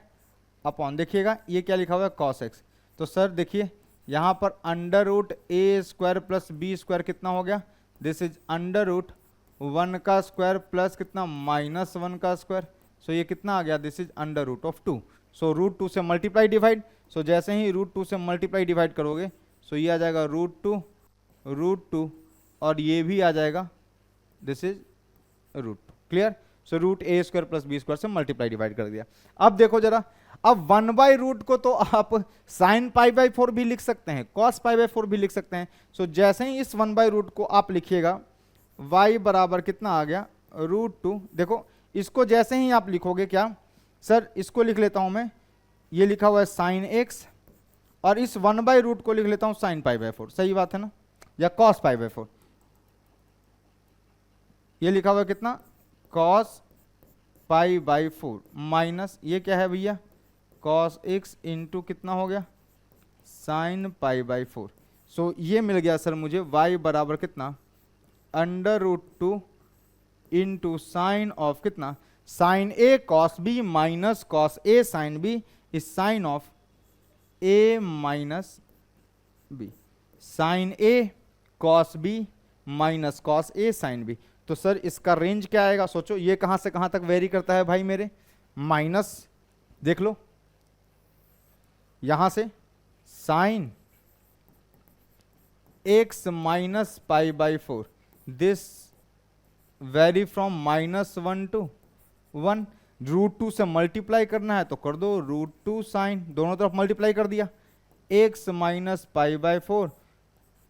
A: अपॉन, देखिएगा ये क्या लिखा हुआ है कॉस एक्स। तो सर देखिए यहां पर under root a square plus b square कितना हो गया, दिस इज अंडर रूट 1 का स्क्वायर प्लस कितना -1 का स्क्वायर। सो ये कितना आ गया, this is under root of 2। So root 2 से मल्टीप्लाई डिवाइड, सो जैसे ही रूट 2 से मल्टीप्लाई डिवाइड करोगे सो ये आ जाएगा रूट टू और ये भी आ जाएगा, this is root 2। Clear. So root a square plus b square से मल्टीप्लाई डिवाइड कर दिया। अब देखो जरा, अब 1/रूट को तो आप साइन π/4 भी लिख सकते हैं, कॉस π/4 भी लिख सकते हैं। सो जैसे ही इस 1/रूट को आप लिखिएगा, y बराबर कितना आ गया √2। देखो इसको जैसे ही आप लिखोगे, क्या सर इसको लिख लेता हूं मैं, ये लिखा हुआ है साइन एक्स और इस 1/रूट को लिख लेता हूं साइन π/4, सही बात है ना, या कॉस π/4, ये लिखा हुआ है कितना कॉस π/4 माइनस ये क्या है भैया कॉस एक्स इंटू कितना हो गया साइन π/4। सो ये मिल गया सर मुझे y बराबर कितना √2 इंटू साइन ऑफ कितना sine a cos b minus cos a sine b is sine of a minus b, sine a cos b minus cos a sine b. तो सर इसका range क्या आएगा, सोचो ये कहां से कहां तक वेरी करता है भाई मेरे, माइनस देख लो यहां से sine x minus π/4, this vary from -1 to 1। √2 से मल्टीप्लाई करना है तो कर दो √2 साइन, दोनों तरफ मल्टीप्लाई कर दिया, x minus π/4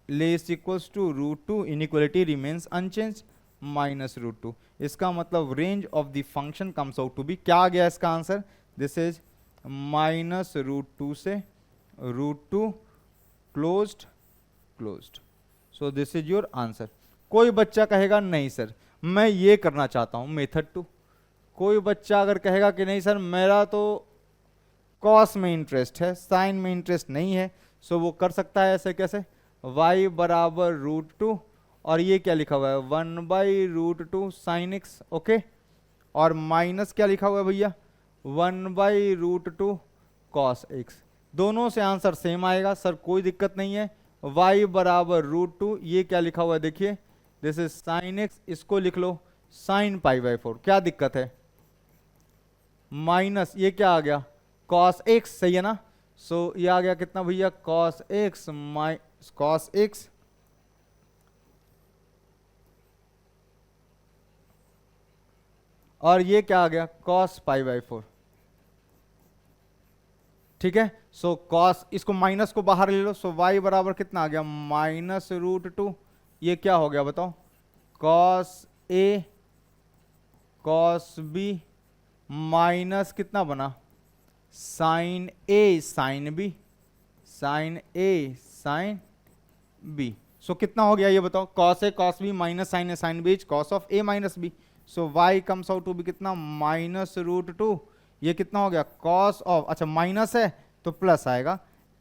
A: less equals to √2, inequality remains unchanged -√2। इसका मतलब range of the function comes out to be, क्या आ गया इसका आंसर, दिस इज -√2 से √2 closed. So this is your answer. कोई बच्चा कहेगा नहीं सर मैं ये करना चाहता हूं मेथड 2, कोई बच्चा अगर कहेगा कि नहीं सर मेरा तो कॉस में इंटरेस्ट है साइन में इंटरेस्ट नहीं है, सो वो कर सकता है ऐसे कैसे, y बराबर √2 और ये क्या लिखा हुआ है 1/√2 साइन एक्स, ओके, और माइनस क्या लिखा हुआ है भैया 1/√2 कॉस एक्स। दोनों से आंसर सेम आएगा सर, कोई दिक्कत नहीं है। y बराबर √2, ये क्या लिखा हुआ है देखिए, दिस इज साइन एक्स, इसको लिख लो साइन π/4, क्या दिक्कत है, माइनस ये क्या आ गया कॉस एक्स, सही है ना। सो ये आ गया कितना भैया कॉस एक्स और ये क्या आ गया कॉस π/4, ठीक है। सो कॉस, इसको माइनस को बाहर ले लो, सो y बराबर कितना आ गया -√2, ये क्या हो गया बताओ cos a cos b minus कितना बना sine a sine b sine b. So कितना हो गया ये बताओ, cos a cos b minus sine a sine b is cos of a minus b. So y comes out to be कितना -√2, ये कितना हो गया कॉस ऑफ, अच्छा माइनस है तो प्लस आएगा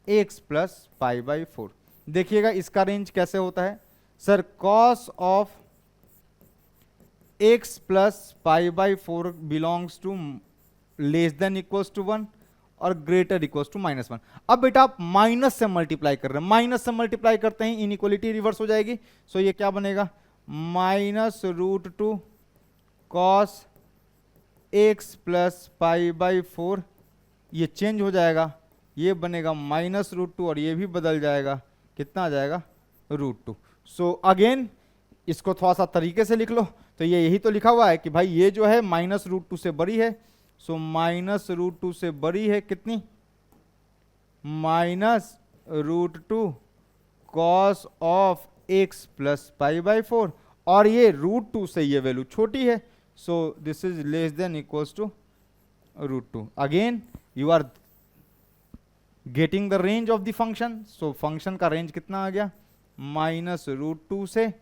A: x प्लस π/4। देखिएगा इसका रेंज कैसे होता है sir, cos of x plus π/4 belongs to less than equals to 1 और ग्रेटर इक्वल्स टू -1। अब बेटा आप माइनस से मल्टीप्लाई कर रहे हैं, माइनस से मल्टीप्लाई करते ही इनइक्वालिटी रिवर्स हो जाएगी। सो ये क्या बनेगा -√2 कॉस x प्लस π/4, ये चेंज हो जाएगा, ये बनेगा -√2 और ये भी बदल जाएगा, कितना आ जाएगा √2। सो अगेन इसको थोड़ा सा तरीके से लिख लो, तो ये यही तो लिखा हुआ है कि भाई ये जो है -√2 से बड़ी है, सो -√2 से बड़ी है कितनी -√2 cos of x plus pi by 4, और ये √2 से ये वैल्यू छोटी है, so this is less than equals to √2. Again you are getting the range of the function. So function का रेंज कितना आ गया, -√2 से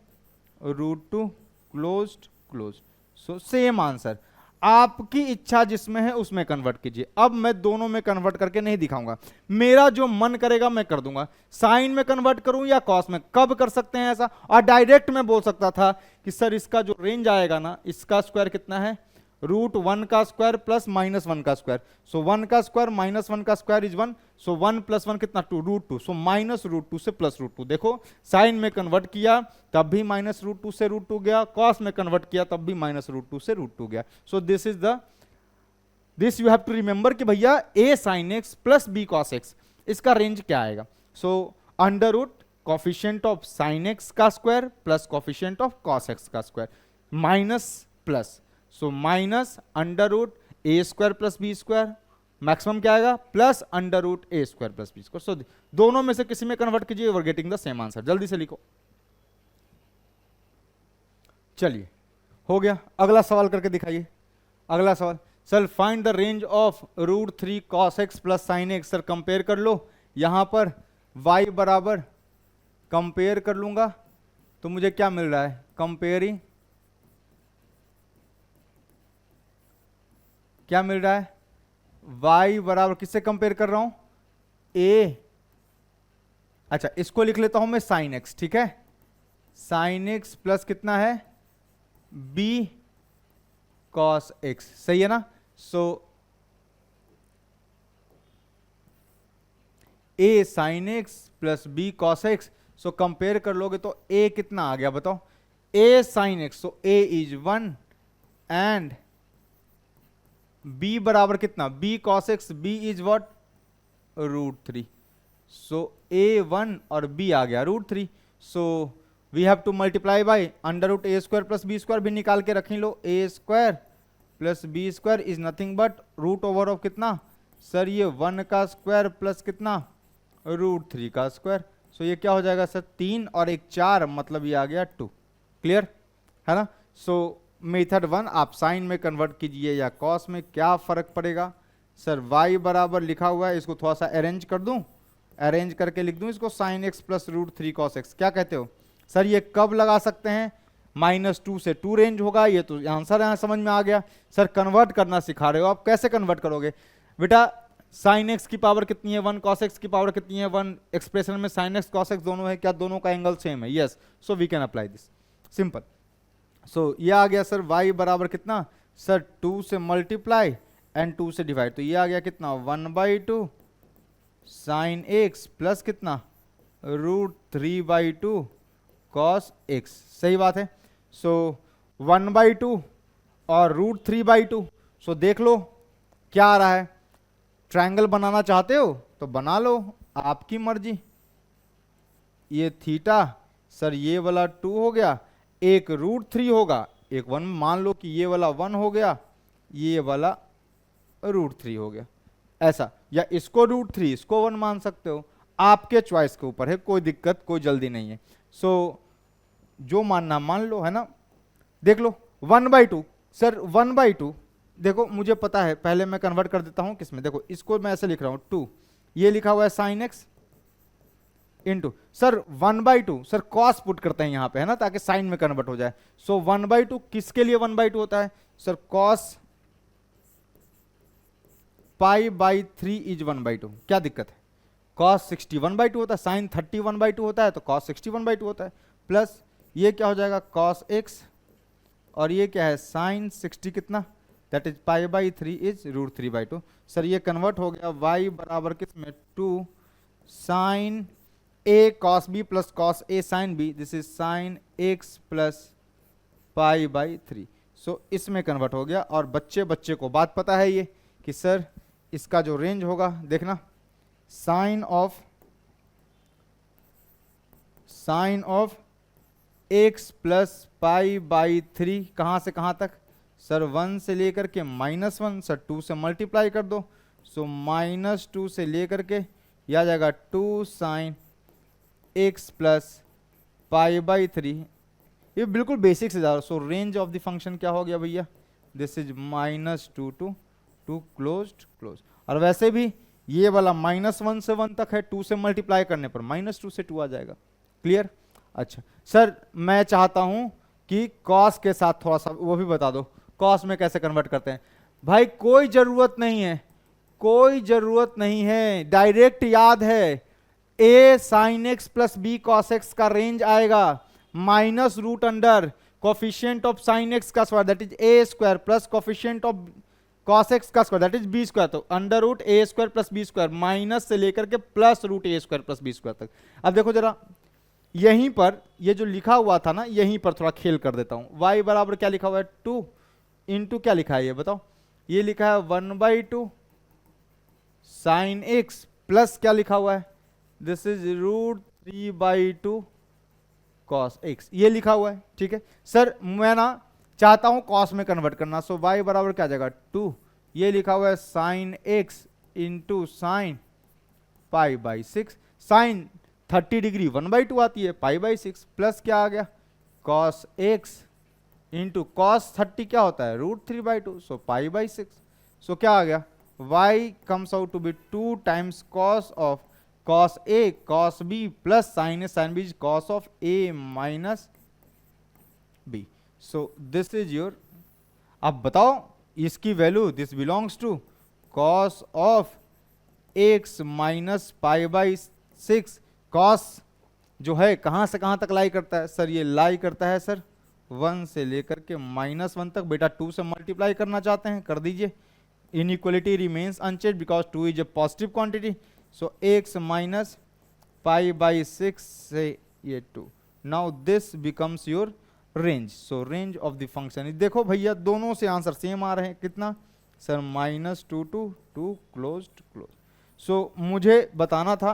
A: √2 क्लोज. So same answer. आपकी इच्छा जिसमें है उसमें कन्वर्ट कीजिए. अब मैं दोनों में कन्वर्ट करके नहीं दिखाऊंगा, मेरा जो मन करेगा मैं कर दूंगा. साइन में कन्वर्ट करूं या कॉस में, कब कर सकते हैं ऐसा. और डायरेक्ट में बोल सकता था कि सर इसका जो रेंज आएगा ना, इसका स्क्वायर कितना है, √1 का स्क्वायर प्लस -1 का स्क्वायर. सो 1 का स्क्वायर -1 का स्क्वायर इज 1. सो 1 + 1 कितना, 2, √2. सो -√2 से +√2. देखो साइन में कन्वर्ट किया तब भी -√2 से √2 गया, कॉस में कन्वर्ट किया तब भी -√2 से √2 गया. So this you have to remember कि भैया a sin x plus b cos x, इसका रेंज क्या आएगा. So √ coefficient of sin x का square plus coefficient of cos x का square minus plus. So -√a² plus b², maximum क्या आएगा, plus √a² plus b². सो दोनों में से किसी में कन्वर्ट कीजिए, you are getting the same answer. जल्दी से लिखो. चलिए हो गया. अगला सवाल करके दिखाइए. अगला सवाल, sir find the range of √3 cos x plus sin x. Sir compare कर लो. यहां पर y बराबर कंपेयर कर लूंगा तो मुझे क्या मिल रहा है, कंपेयरिंग क्या मिल रहा है, y बराबर किससे कंपेयर कर रहा हूं, a. अच्छा इसको लिख लेता हूं मैं sin x. ठीक है, sin x प्लस कितना है, b cos x. सही है ना. सो a sin x plus b cos x. So compare कर लोगे तो a कितना आ गया बताओ, a sin x. So a is 1 and b बराबर कितना, b cos x. b is what, √3. So a1 और b आ गया √3. So we have to multiply by √a² plus b² भी निकाल के रख लो. a² plus b² is nothing but √ of कितना, सर ये 1 का स्क्वायर प्लस कितना, √3 का स्क्वायर. सो ये क्या हो जाएगा सर, 3 और 1 4, मतलब ये आ गया 2. क्लियर है ना. सो मेथड 1 आप साइन में कन्वर्ट कीजिए या कॉस में, क्या फर्क पड़ेगा. सर y बराबर लिखा हुआ है, इसको थोड़ा सा अरेंज कर दूं, अरेंज करके लिख दूं इसको, sin x plus √3 cos x. क्या कहते हो सर, ये कब लगा सकते हैं, -2 से 2 रेंज होगा. ये तो आंसर यहाँ समझ में आ गया. सर कन्वर्ट करना सिखा रहे हो आप, कैसे कन्वर्ट करोगे बेटा. sin x की पावर कितनी है, 1 cos x की पावर कितनी है, 1. एक्सप्रेशन में sin x cos x दोनों है, क्या दोनों का एंगल सेम है, yes. So we can apply this, simple. So ये आ गया सर y बराबर कितना, सर 2 से मल्टीप्लाई एंड 2 से डिवाइड. तो ये आ गया कितना, 1/2 sin x प्लस कितना, √3/2 cos x. सही बात है. सो 1/2 और √3/2. सो देख लो क्या आ रहा है. ट्रायंगल बनाना चाहते हो तो बना लो, आपकी मर्जी. ये थीटा, सर ये वाला 2 हो गया, एक √3 होगा, एक 1. मान लो कि ये वाला 1 हो गया, ये वाला √3 हो गया, ऐसा. या इसको √3 इसको 1 मान सकते हो, आपके चॉइस के ऊपर है, कोई दिक्कत कोई जल्दी नहीं है. सो जो मानना मान लो, है ना. देख लो 1/2. सर 1/2 देखो मुझे पता है, पहले मैं कन्वर्ट कर देता हूं किसमें. देखो इसको मैं ऐसे लिख रहा हूं 2, ये लिखा हुआ है sin x into, sir 1/2, sir cos put करते हैं यहां पे, है ना, ताकि साइन में कन्वर्ट हो जाए. सो 1/2 किसके लिए 1/2 होता है, सर cos π/3 इज 1/2. क्या दिक्कत है, cos 61/2 होता है, sin 31/2 होता है, तो cos 61/2 होता है. प्लस ये क्या हो जाएगा, cos x, और ये क्या है, sin 60 कितना, दैट इज π/3 इज √3/2. सर ये कन्वर्ट हो गया, y बराबर किसमें, 2 sin a cos b plus cos a sin b. This is sin x plus π/3. So इसमें कन्वर्ट हो गया. और बच्चे को बात पता है ये कि सर इसका जो रेंज होगा, देखना, साइन ऑफ x प्लस π/3 कहां से कहां तक, सर 1 से लेकर के -1. सर 2 से मल्टीप्लाई कर दो. सो -2 से लेकर के यह आ जाएगा 2 sin x plus pi by 3, ये बिल्कुल बेसिक से जा रहा। सो रेंज ऑफ द फंक्शन क्या हो गया भैया, दिस इज -2 टू क्लोज। और वैसे भी ये वाला -1 से 1 तक है, 2 से मल्टीप्लाई करने पर -2 से 2 आ जाएगा। क्लियर? अच्छा सर मैं चाहता हूं कि कॉस के साथ थोड़ा सा वो भी बता दो, कॉस में कैसे कन्वर्ट करते हैं। भाई कोई जरूरत नहीं है, कोई जरूरत नहीं है, डायरेक्ट याद है, a sin x plus b cos x का रेंज आएगा minus root under coefficient of sin x का square that is a square plus coefficient of cos x का square that is b square. तो under root a square plus b square minus से लेकर के plus root a square plus b square तक। अब देखो जरा यहीं पर ये जो लिखा हुआ था ना, यहीं पर थोड़ा खेल कर देता हूं। y बराबर क्या लिखा हुआ है 2 इंटू क्या लिखा है ये बताओ, ये लिखा है 1/2 साइन x प्लस क्या लिखा हुआ है, दिस इज √3/2 cos x, ये लिखा हुआ है। ठीक है सर मैं ना चाहता हूं कॉस में कन्वर्ट करना, सो y बराबर क्या आ जाएगा 2, ये लिखा हुआ है sine x into sine π/6, sine 30 degree 1/2 आती है π/6 प्लस क्या आ गया cos x इंटू कॉस 30 क्या होता है √3/2, सो π/6। सो क्या आ गया y comes out to be 2 times cos a cos b plus sin a sin b is cos of a minus b। so this is your, अब बताओ इसकी वैल्यू, this belongs to cos of x माइनस π/6। cos जो है कहां से कहां तक लाई करता है सर, ये लाई करता है सर 1 से लेकर के -1 तक। बेटा 2 से मल्टीप्लाई करना चाहते हैं कर दीजिए, inequality remains unchanged because 2 is a positive quantity, so x minus π/6 से ये 2, now this becomes your range, so range of the function। देखो भैया दोनों से आंसर सेम आ रहे हैं, कितना सर -2 टू क्लोज्ड। सो मुझे बताना था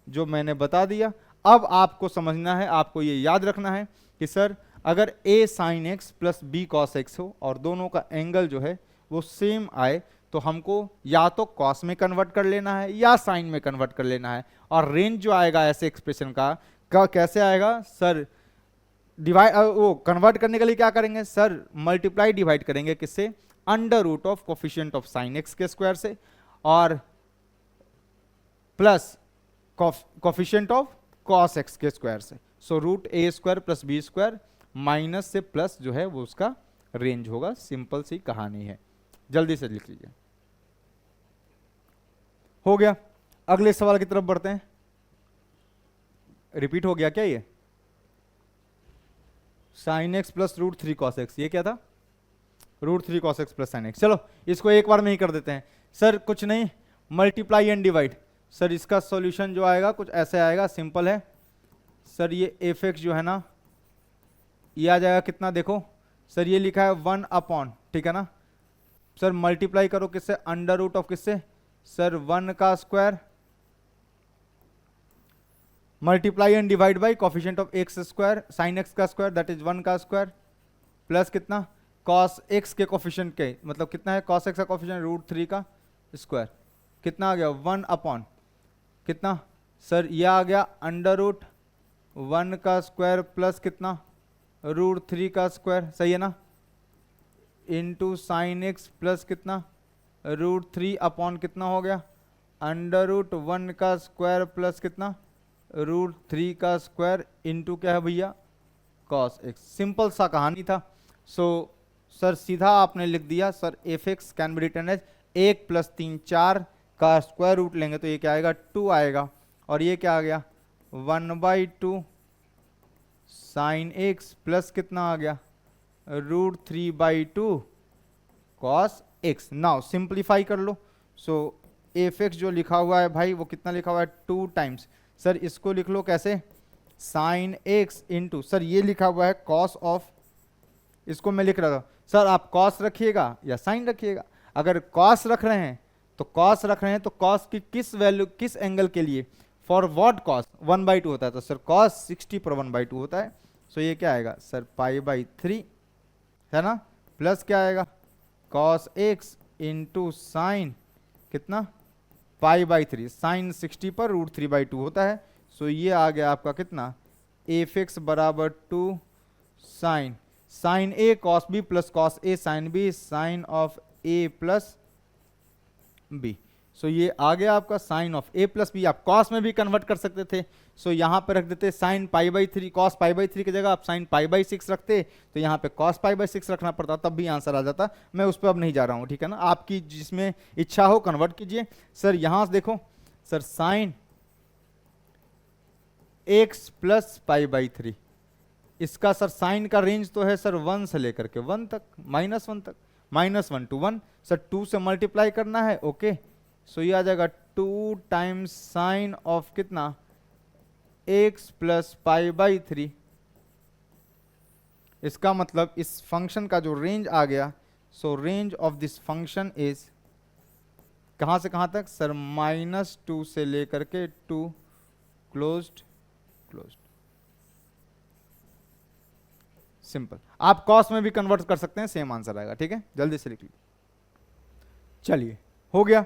A: जो मैंने बता दिया। अब आपको समझना है, आपको ये याद रखना है कि सर अगर a sin x plus b cos x हो और दोनों का एंगल जो है वो सेम आए तो हमको या तो कॉस में कन्वर्ट कर लेना है या साइन में कन्वर्ट कर लेना है। और रेंज जो आएगा ऐसे एक्सप्रेशन का कैसे आएगा सर, डिवाइड वो कन्वर्ट करने के लिए क्या करेंगे सर, मल्टीप्लाई डिवाइड करेंगे किससे, under root of coefficient of sine x के स्क्वायर से और plus coefficient of cos x के स्क्वायर से। So √a square plus b square minus से प्लस जो है वो उसका रेंज होगा। सिंपल सी कहानी है, जल्दी से लिख लीजिए। हो गया, अगले सवाल की तरफ बढ़ते हैं। रिपीट हो गया क्या ये, sine x plus √3 cos x, ये क्या था √3 cos x plus sine x. चलो इसको एक बार में ही कर देते हैं सर, कुछ नहीं मल्टीप्लाई एंड डिवाइड। सर इसका सॉल्यूशन जो आएगा कुछ ऐसे आएगा, सिंपल है सर, ये f(x) जो है ना ये आ जाएगा कितना, देखो सर ये लिखा है 1/, ठीक है ना सर, मल्टीप्लाई करो किससे, अंडर रूट ऑफ किससे सर 1 का square multiply and divide by coefficient of x square sine x का स्क्वायर दैट इज 1 का स्क्वायर प्लस कितना cos x के कोफिशिएंट के, मतलब कितना है cos x का कोफिशिएंट √3 का स्क्वायर, कितना आ गया 1/, कितना सर ये आ गया अंडर रूट 1 का स्क्वायर प्लस कितना √3 का स्क्वायर, सही है ना, इंटू साइन एक्स प्लस कितना √3 कितना हो गया अंडर रूट 1 का स्क्वायर प्लस कितना √3 का स्क्वायर इंटू क्या है भैया cos x। सिंपल सा कहानी था। सो सर सीधा आपने लिख दिया sir f(x) can be written as 1 + 3 4 का स्क्वायर रूट लेंगे तो ये क्या आएगा 2 आएगा, और ये क्या आ गया 1/2 साइन x प्लस कितना आ गया √3/2 cos x। नाउ सिंप्लीफाई कर लो। सो f(x) जो लिखा हुआ है भाई वो कितना लिखा हुआ है 2 टाइम्स, सर इसको लिख लो कैसे साइन x इंटू सर ये लिखा हुआ है cos ऑफ, इसको मैं लिख रहा था सर आप cos रखिएगा या साइन रखिएगा, अगर cos रख रहे हैं तो cos की किस वैल्यू किस एंगल के लिए, फॉर व्हाट cos 1/2 होता है तो सर cos 60 पर 1/2 होता है। सो ये क्या आएगा सर π/3 है ना, प्लस क्या आएगा cos x इंटू साइन कितना π/3, साइन 60 पर √3/2 होता है। सो ये आ गया आपका कितना एफ एक्स बराबर to sine a cos b plus cos a sine b sine of a plus b. So ये आ गया आपका sine of a plus b. आप कॉस में भी कन्वर्ट कर सकते थे, सो यहाँ पे रख देते sine pi by three, cos pi by three की जगह आप साइन पाई बाई सिक्स रखते तो यहाँ पे कॉस पाई बाई सिक्स रखना पड़ता, तब भी आंसर आ जाता। मैं उस पर अब नहीं जा रहा हूँ, ठीक है ना, आपकी जिसमें इच्छा हो कन्वर्ट कीजिए। सर यहाँ से देखो sir sign x plus pi by three, इसका सर साइन का रेंज तो है सर 1 से लेकर के 1 तक, -1 तक, -1 to 1। सर 2 से मल्टीप्लाई करना है, ओके। सो ये आ जाएगा 2 टाइम्स साइन ऑफ कितना x plus pi by three. इसका मतलब इस फंक्शन का जो रेंज आ गया, सो range of this function is कहां से कहां तक सर -2 से लेकर के 2 क्लोज्ड। सिंपल। आप कॉस में भी कन्वर्ट कर सकते हैं, सेम आंसर आएगा, ठीक है। जल्दी से लिख लीजिए। चलिए हो गया,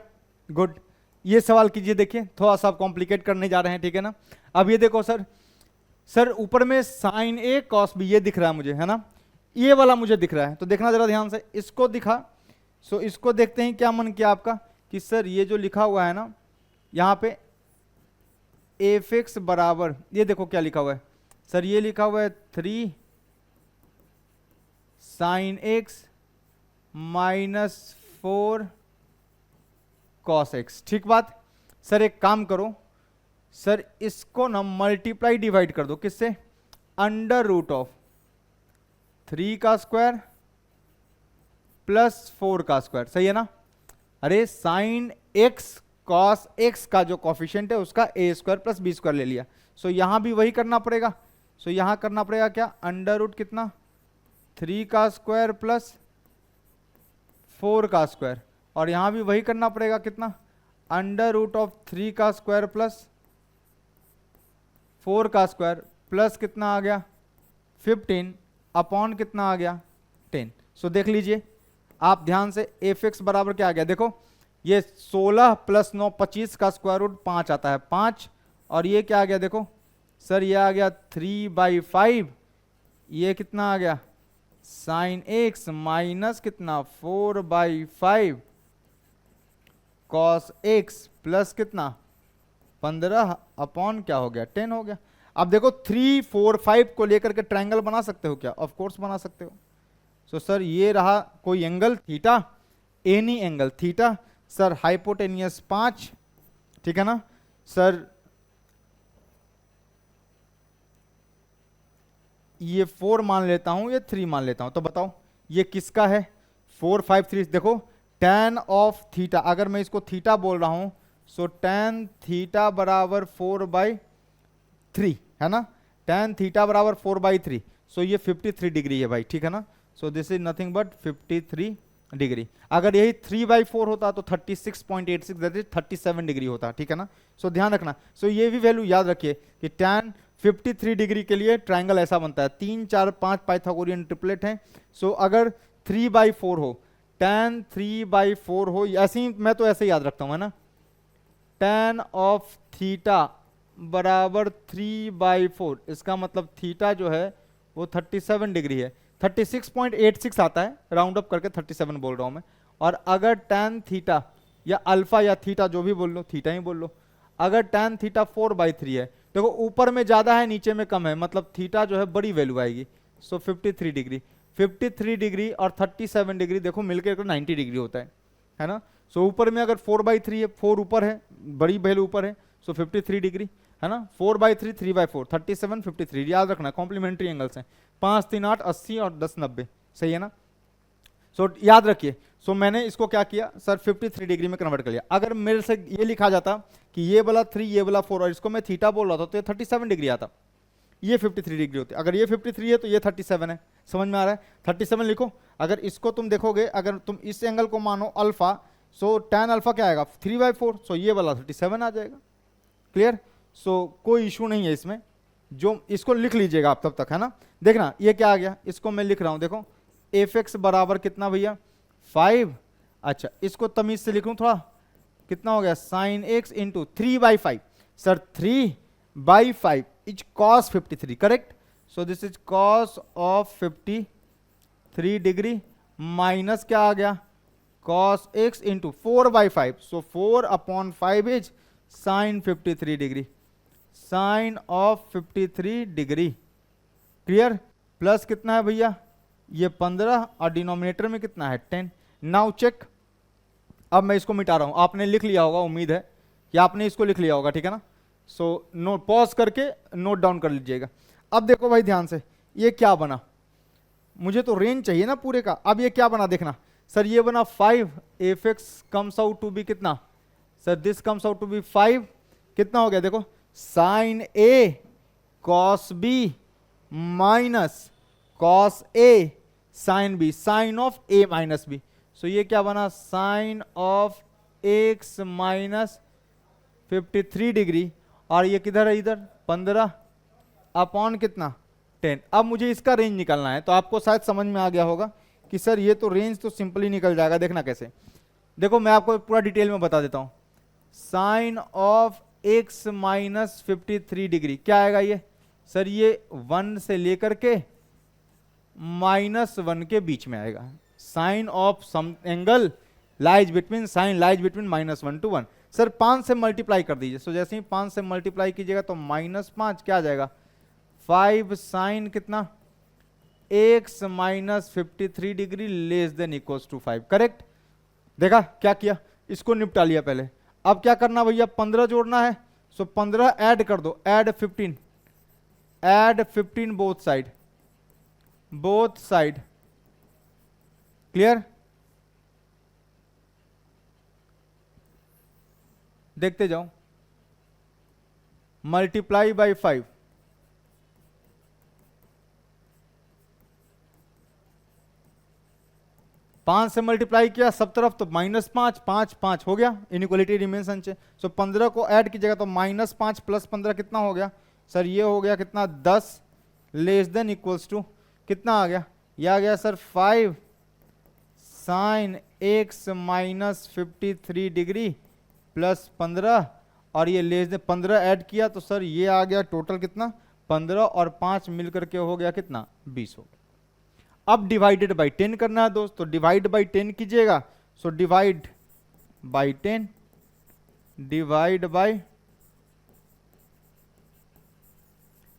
A: गुड। ये सवाल कीजिए, देखिए थोड़ा सा कॉम्प्लिकेट करने जा रहे हैं, ठीक है ना। अब ये देखो सर ऊपर में साइन ए कॉस बी ये दिख रहा है मुझे, है ना, ये वाला मुझे दिख रहा है, तो देखना जरा ध्यान से, इसको दिखा। सो इसको देखते हैं क्या मन किया आपका कि सर ये जो लिखा हुआ है ना यहाँ पे एफ एक्स बराबर, ये देखो क्या लिखा हुआ है सर, ये लिखा हुआ है 3 साइन एक्स -4 कॉस एक्स। ठीक बात। सर एक काम करो सर, इसको ना मल्टीप्लाई डिवाइड कर दो, किससे, अंडर रूट ऑफ 3 का स्क्वायर प्लस 4 का स्क्वायर, सही है ना। अरे साइन एक्स कॉस एक्स का जो कॉफिशिएंट है उसका ए स्क्वायर प्लस बी स्क्वायर ले लिया। सो यहां भी वही करना पड़ेगा। सो यहां करना पड़ेगा क्या, अंडर रूट कितना 3 का स्क्वायर प्लस 4 का स्क्वायर, और यहां भी वही करना पड़ेगा कितना, अंडर रूट ऑफ 3 का स्क्वायर प्लस 4 का स्क्वायर प्लस कितना आ गया 15 अपॉन कितना आ गया 10। सो देख लीजिए आप ध्यान से, एफ एक्स बराबर क्या आ गया, देखो ये 16 प्लस 9 25 का स्क्वायर रूट 5 आता है 5, और ये क्या आ गया देखो सर, ये आ गया 3/5, ये कितना आ गया साइन एक्स माइनस कितना 4/5 कॉस एक्स प्लस कितना 15 अपॉन क्या हो गया 10 हो गया। अब देखो 3 4 5 को लेकर के ट्रायंगल बना सकते हो क्या, ऑफ कोर्स बना सकते हो। सो सर ये रहा कोई angle theta, any angle theta, sir hypotenuse 5, ठीक है ना। सर ये 4 मान लेता हूं, ये 3 मान लेता हूं, तो बताओ ये किसका है, 4 5 3। देखो tan ऑफ थीटा, अगर मैं इसको थीटा बोल रहा हूं, सो tan थीटा बराबर 4/3 है ना, tan थीटा बराबर 4/3। सो ये 53 डिग्री है भाई, ठीक है ना। So this is nothing but 53 degree. अगर यही 3/4 होता तो 36.86 दैट इज 37 डिग्री होता, ठीक है ना। सो ध्यान रखना। सो ये भी वैल्यू याद रखिए कि tan 53 डिग्री के लिए ट्रायंगल ऐसा बनता है, 3 4 5 पाइथागोरियन ट्रिपलेट हैं। सो अगर 3/4 हो, tan 3/4 हो, ऐसे ही मैं तो ऐसे ही याद रखता हूं, है ना, tan ऑफ थीटा बराबर 3/4, इसका मतलब थीटा जो है वो 37 डिग्री है, 36.86 आता है, राउंड अप करके 37 बोल रहा हूं मैं। और अगर tan थीटा या अल्फा या थीटा जो भी बोल लो, थीटा ही बोल लो, अगर tan थीटा 4/3 है, देखो ऊपर में ज्यादा है नीचे में कम है, मतलब थीटा जो है बड़ी वैल्यू आएगी। सो 53 डिग्री, 53 डिग्री और 37 डिग्री देखो मिलकर 90 डिग्री होता है ना। सो ऊपर में अगर 4/3 है, 4 ऊपर है, बड़ी वैल्यू ऊपर है, सो 53 डिग्री है ना, 4/3 3/4 37 53, याद रखना कॉम्प्लीमेंट्री एंगल्स हैं, 5 3 8 80 और 10 90, सही है ना। सो याद रखिए। सो मैंने इसको क्या किया सर 53 डिग्री में कन्वर्ट कर लिया। अगर मेरे से ये लिखा जाता कि ये वाला 3 ये वाला 4 और इसको मैं थीटा बोल रहा था तो ये 37 डिग्री आता, ये 53 डिग्री होती। अगर ये 53 है तो ये 37 है, समझ में आ रहा है। 37 लिखो। अगर इसको तुम देखोगे, अगर तुम इस एंगल को मानो अल्फा, सो tan अल्फा क्या आएगा 3/4, सो ये वाला 37 आ जाएगा। क्लियर। सो कोई इशू नहीं है इसमें, जो इसको लिख लीजिएगा आप तब तक, है ना। देखना ये क्या आ गया, इसको मैं लिख रहा हूं, देखो एफ एक्स बराबर कितना भैया 5। अच्छा इसको तमीज से लिख लूं थोड़ा, कितना हो गया sine x into 3/5। Sir 3/5 is cos 53, correct. So this is cos of 53 degree minus क्या आ गया, cos x into 4/5. So 4/5 is sine 53 degree, sine of 53 degree. Clear. Plus कितना है भैया, ये 15 और डिनोमिनेटर में कितना है 10. Now check. अब मैं इसको मिटा रहा हूं, आपने लिख लिया होगा, उम्मीद है कि आपने इसको लिख लिया होगा, ठीक है ना. सो नोट पॉज करके नोट डाउन कर लीजिएगा. अब देखो भाई ध्यान से, ये क्या बना, मुझे तो रेंज चाहिए ना पूरे का. अब ये क्या बना देखना सर, ये बना 5, f x comes out to be कितना sir, this comes out to be 5. कितना हो गया देखो, sine a cos b minus cos a sine b, sine of a minus b. So ये क्या बना, sine of x minus 53 degree. और ये किधर है, इधर 15 अपॉन कितना 10. अब मुझे इसका रेंज निकालना है, तो आपको शायद समझ में आ गया होगा कि सर ये तो रेंज तो सिंपली निकल जाएगा. देखना कैसे, देखो मैं आपको पूरा डिटेल में बता देता हूं. Sine of x minus 53 degree क्या आएगा ये सर, ये 1 से लेकर के -1 के बीच में आएगा. Sine of some angle lies between, sine lies between -1 to 1. Sir 5 से मल्टीप्लाई कर दीजिए. सो जैसे ही 5 से मल्टीप्लाई कीजिएगा तो -5 क्या आ जाएगा, 5 साइन कितना x minus 53 degree less than equals to 5. Correct. देखा क्या किया, इसको निपटा लिया पहले. अब क्या करना भैया, 15 जोड़ना है. सो 15 ऐड कर दो, add 15, add 15 both side, both side. Clear. देखते जाओ, मल्टीप्लाई बाय 5, पांच से मल्टीप्लाई किया सब तरफ तो -5, 5 5 हो गया, इनइक्वालिटी रिमेन्स अनचेंज. सो 15 को ऐड कीजिएगा तो -5 प्लस 15 कितना हो गया सर, ये हो गया कितना 10 लेस देन इक्वल्स टू कितना आ गया, ये आ गया sir 5 sign x minus 53 degree plus 15, और ये लेस देन 15 ऐड किया तो सर ये आ गया टोटल कितना 15 और 5 मिलकर के हो गया कितना 20 हो गया. अब डिवाइडेड बाई 10 करना है दोस्त, तो डिवाइड बाई 10 कीजिएगा. So divide by 10, divide by,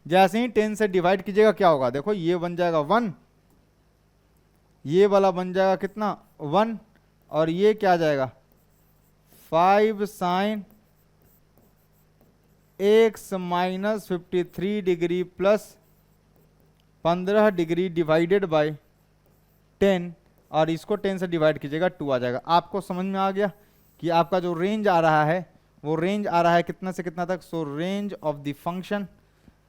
A: जैसे ही 10 से डिवाइड कीजिएगा क्या होगा देखो, ये बन जाएगा 1, ये वाला बन जाएगा कितना 1, और ये क्या आ जाएगा 5 sign x minus 53 degree plus 15 degree divided by 10, और इसको 10 से डिवाइड कीजिएगा 2 आ जाएगा. आपको समझ में आ गया कि आपका जो रेंज आ रहा है वो रेंज आ रहा है कितना से कितना तक. सो range of the function,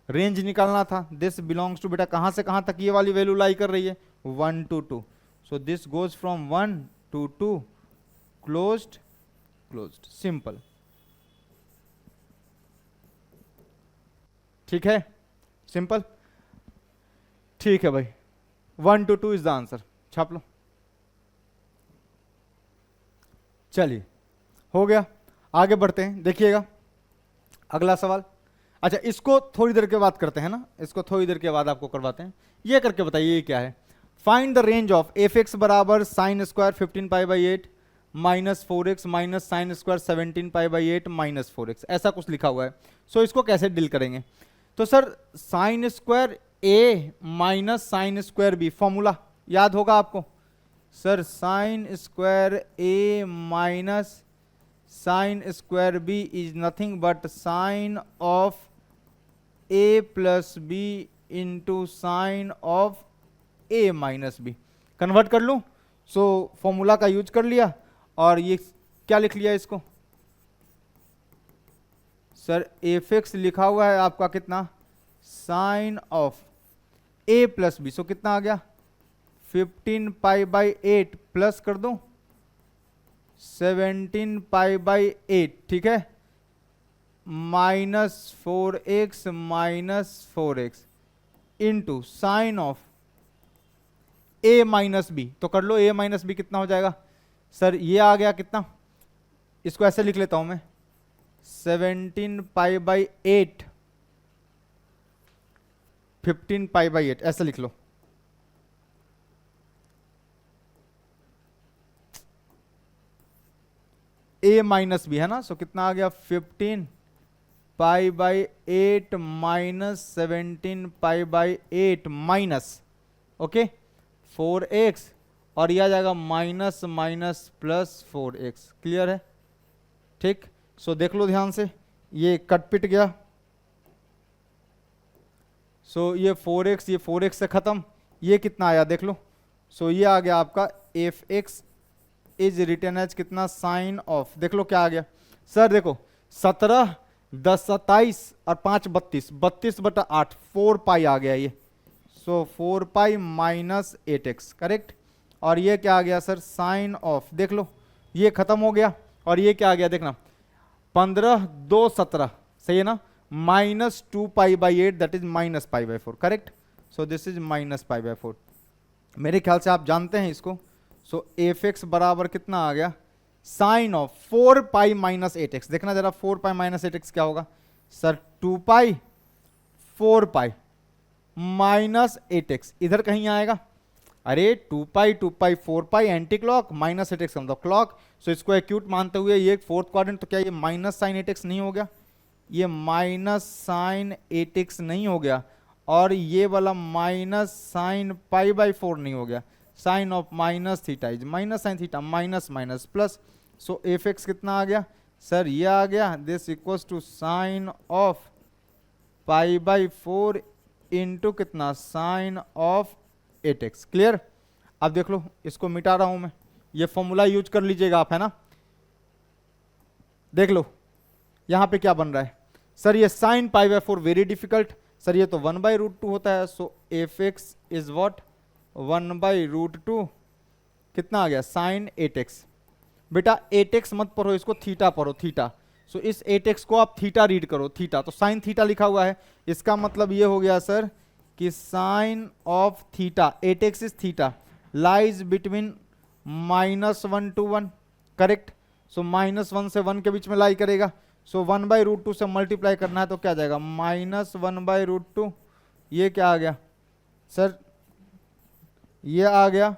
A: range निकालना था. दिस बिलोंग्स टू, बेटा कहां से कहां तक ये वाली वैल्यू लाई कर रही है 1 to 2. So this goes from 1 to 2, closed closed, simple. ठीक है, सिंपल. ठीक है भाई, 1 to 2 इज द आंसर. छाप लो. चलिए हो गया, आगे बढ़ते हैं. देखिएगा अगला सवाल. अच्छा इसको थोड़ी देर के बाद करते हैं ना, इसको थोड़ी देर के बाद आपको करवाते हैं. ये करके बताइए ये क्या है. Find the range of f x बराबर sine square 15π/8 minus 4x minus sine square 17π/8 minus 4x, ऐसा कुछ लिखा हुआ है. सो इसको कैसे डील करेंगे. तो sir sine square a minus sine square b, formula याद होगा आपको sir. Sine square a minus sine square b is nothing but sine of a plus b into sine of a minus b. Convert कर लूं. So formula का use कर लिया, और ये क्या लिख लिया इसको सर, एफ एक्स लिखा हुआ है आपका कितना sine of a plus b. So कितना आ गया 15π/8 प्लस कर दूं 17π/8, ठीक है, minus 4x minus 4x into sine of a minus b. तो कर लो ए माइनस बी कितना हो जाएगा सर, ये आ गया कितना, इसको ऐसे लिख लेता हूं मैं 17π/8 15 पाई बाई 8, ऐसे लिख लो। ए माइनस बी है ना, सो कितना आ गया 15 pi by 8 minus 17 pi by 8 minus, okay 4x, और यह आ जाएगा minus minus plus 4x। Clear है? ठीक, सो देख लो ध्यान से, ये कट पिट गया, सो ये 4x, ये 4x से खत्म, ये कितना आया देख लो, सो ये आ गया आपका fx इज रिटर्न एज कितना साइन ऑफ, देख लो क्या आ गया सर, देखो 17 10 27 और 5 32, 32/8 4 पाई आ गया ये, सो 4 पाई माइनस 8x, करेक्ट। और ये क्या आ गया सर, साइन ऑफ, देख लो ये खत्म हो गया, और ये क्या आ गया देखना 15 2 17, सही है ना, minus 2 pi by 8 that is minus pi by 4, correct. So this is minus pi by 4, मेरे ख्याल से आप जानते हैं इसको। सो एफ एक्स बराबर कितना आ गया, sine of 4 pi minus 8x, देखना जरा 4 पाई माइनस 8x क्या होगा सर, 2 पाई 4 पाई माइनस 8x, इधर कहीं आएगा, अरे 2 पाई 4 पाई एंटी क्लॉक, माइनस 8x मतलब क्लॉक, सो इसको एक्यूट मानते हुए ये फोर्थ क्वाड्रेंट, तो क्या ये माइनस साइन 8x नहीं हो गया, ये माइनस साइन 8x नहीं हो गया, और ये वाला माइनस साइन पाई बाई 4 नहीं हो गया, sine of minus theta is minus sine theta, minus minus plus, so f x कितना आ गया सर, ये आ गया this equals to sine of pi by 4 into कितना साइन ऑफ 8x। क्लियर? अब देख लो, इसको मिटा रहा हूं मैं, ये फॉर्मूला यूज कर लीजिएगा आप, है ना, देख लो यहां पे क्या बन रहा है सर, ये sine pi by 4 very difficult sir, ये तो 1/√2 होता है, सो एफ एक्स इज वॉट 1/√2, कितना आ गया साइन 8x, बेटा 8x मत पढ़ो, इसको थीटा पढ़ो, थीटा, सो इस 8x को आप थीटा रीड करो, थीटा, तो साइन थीटा लिखा हुआ है, इसका मतलब ये हो गया सर कि sine of theta 8x is theta lies between -1 to 1, correct. So -1 से 1 के बीच में लाई करेगा, सो 1/√2 से मल्टीप्लाई करना है तो क्या जाएगा -1/√2, ये क्या आ गया सर, ये आ गया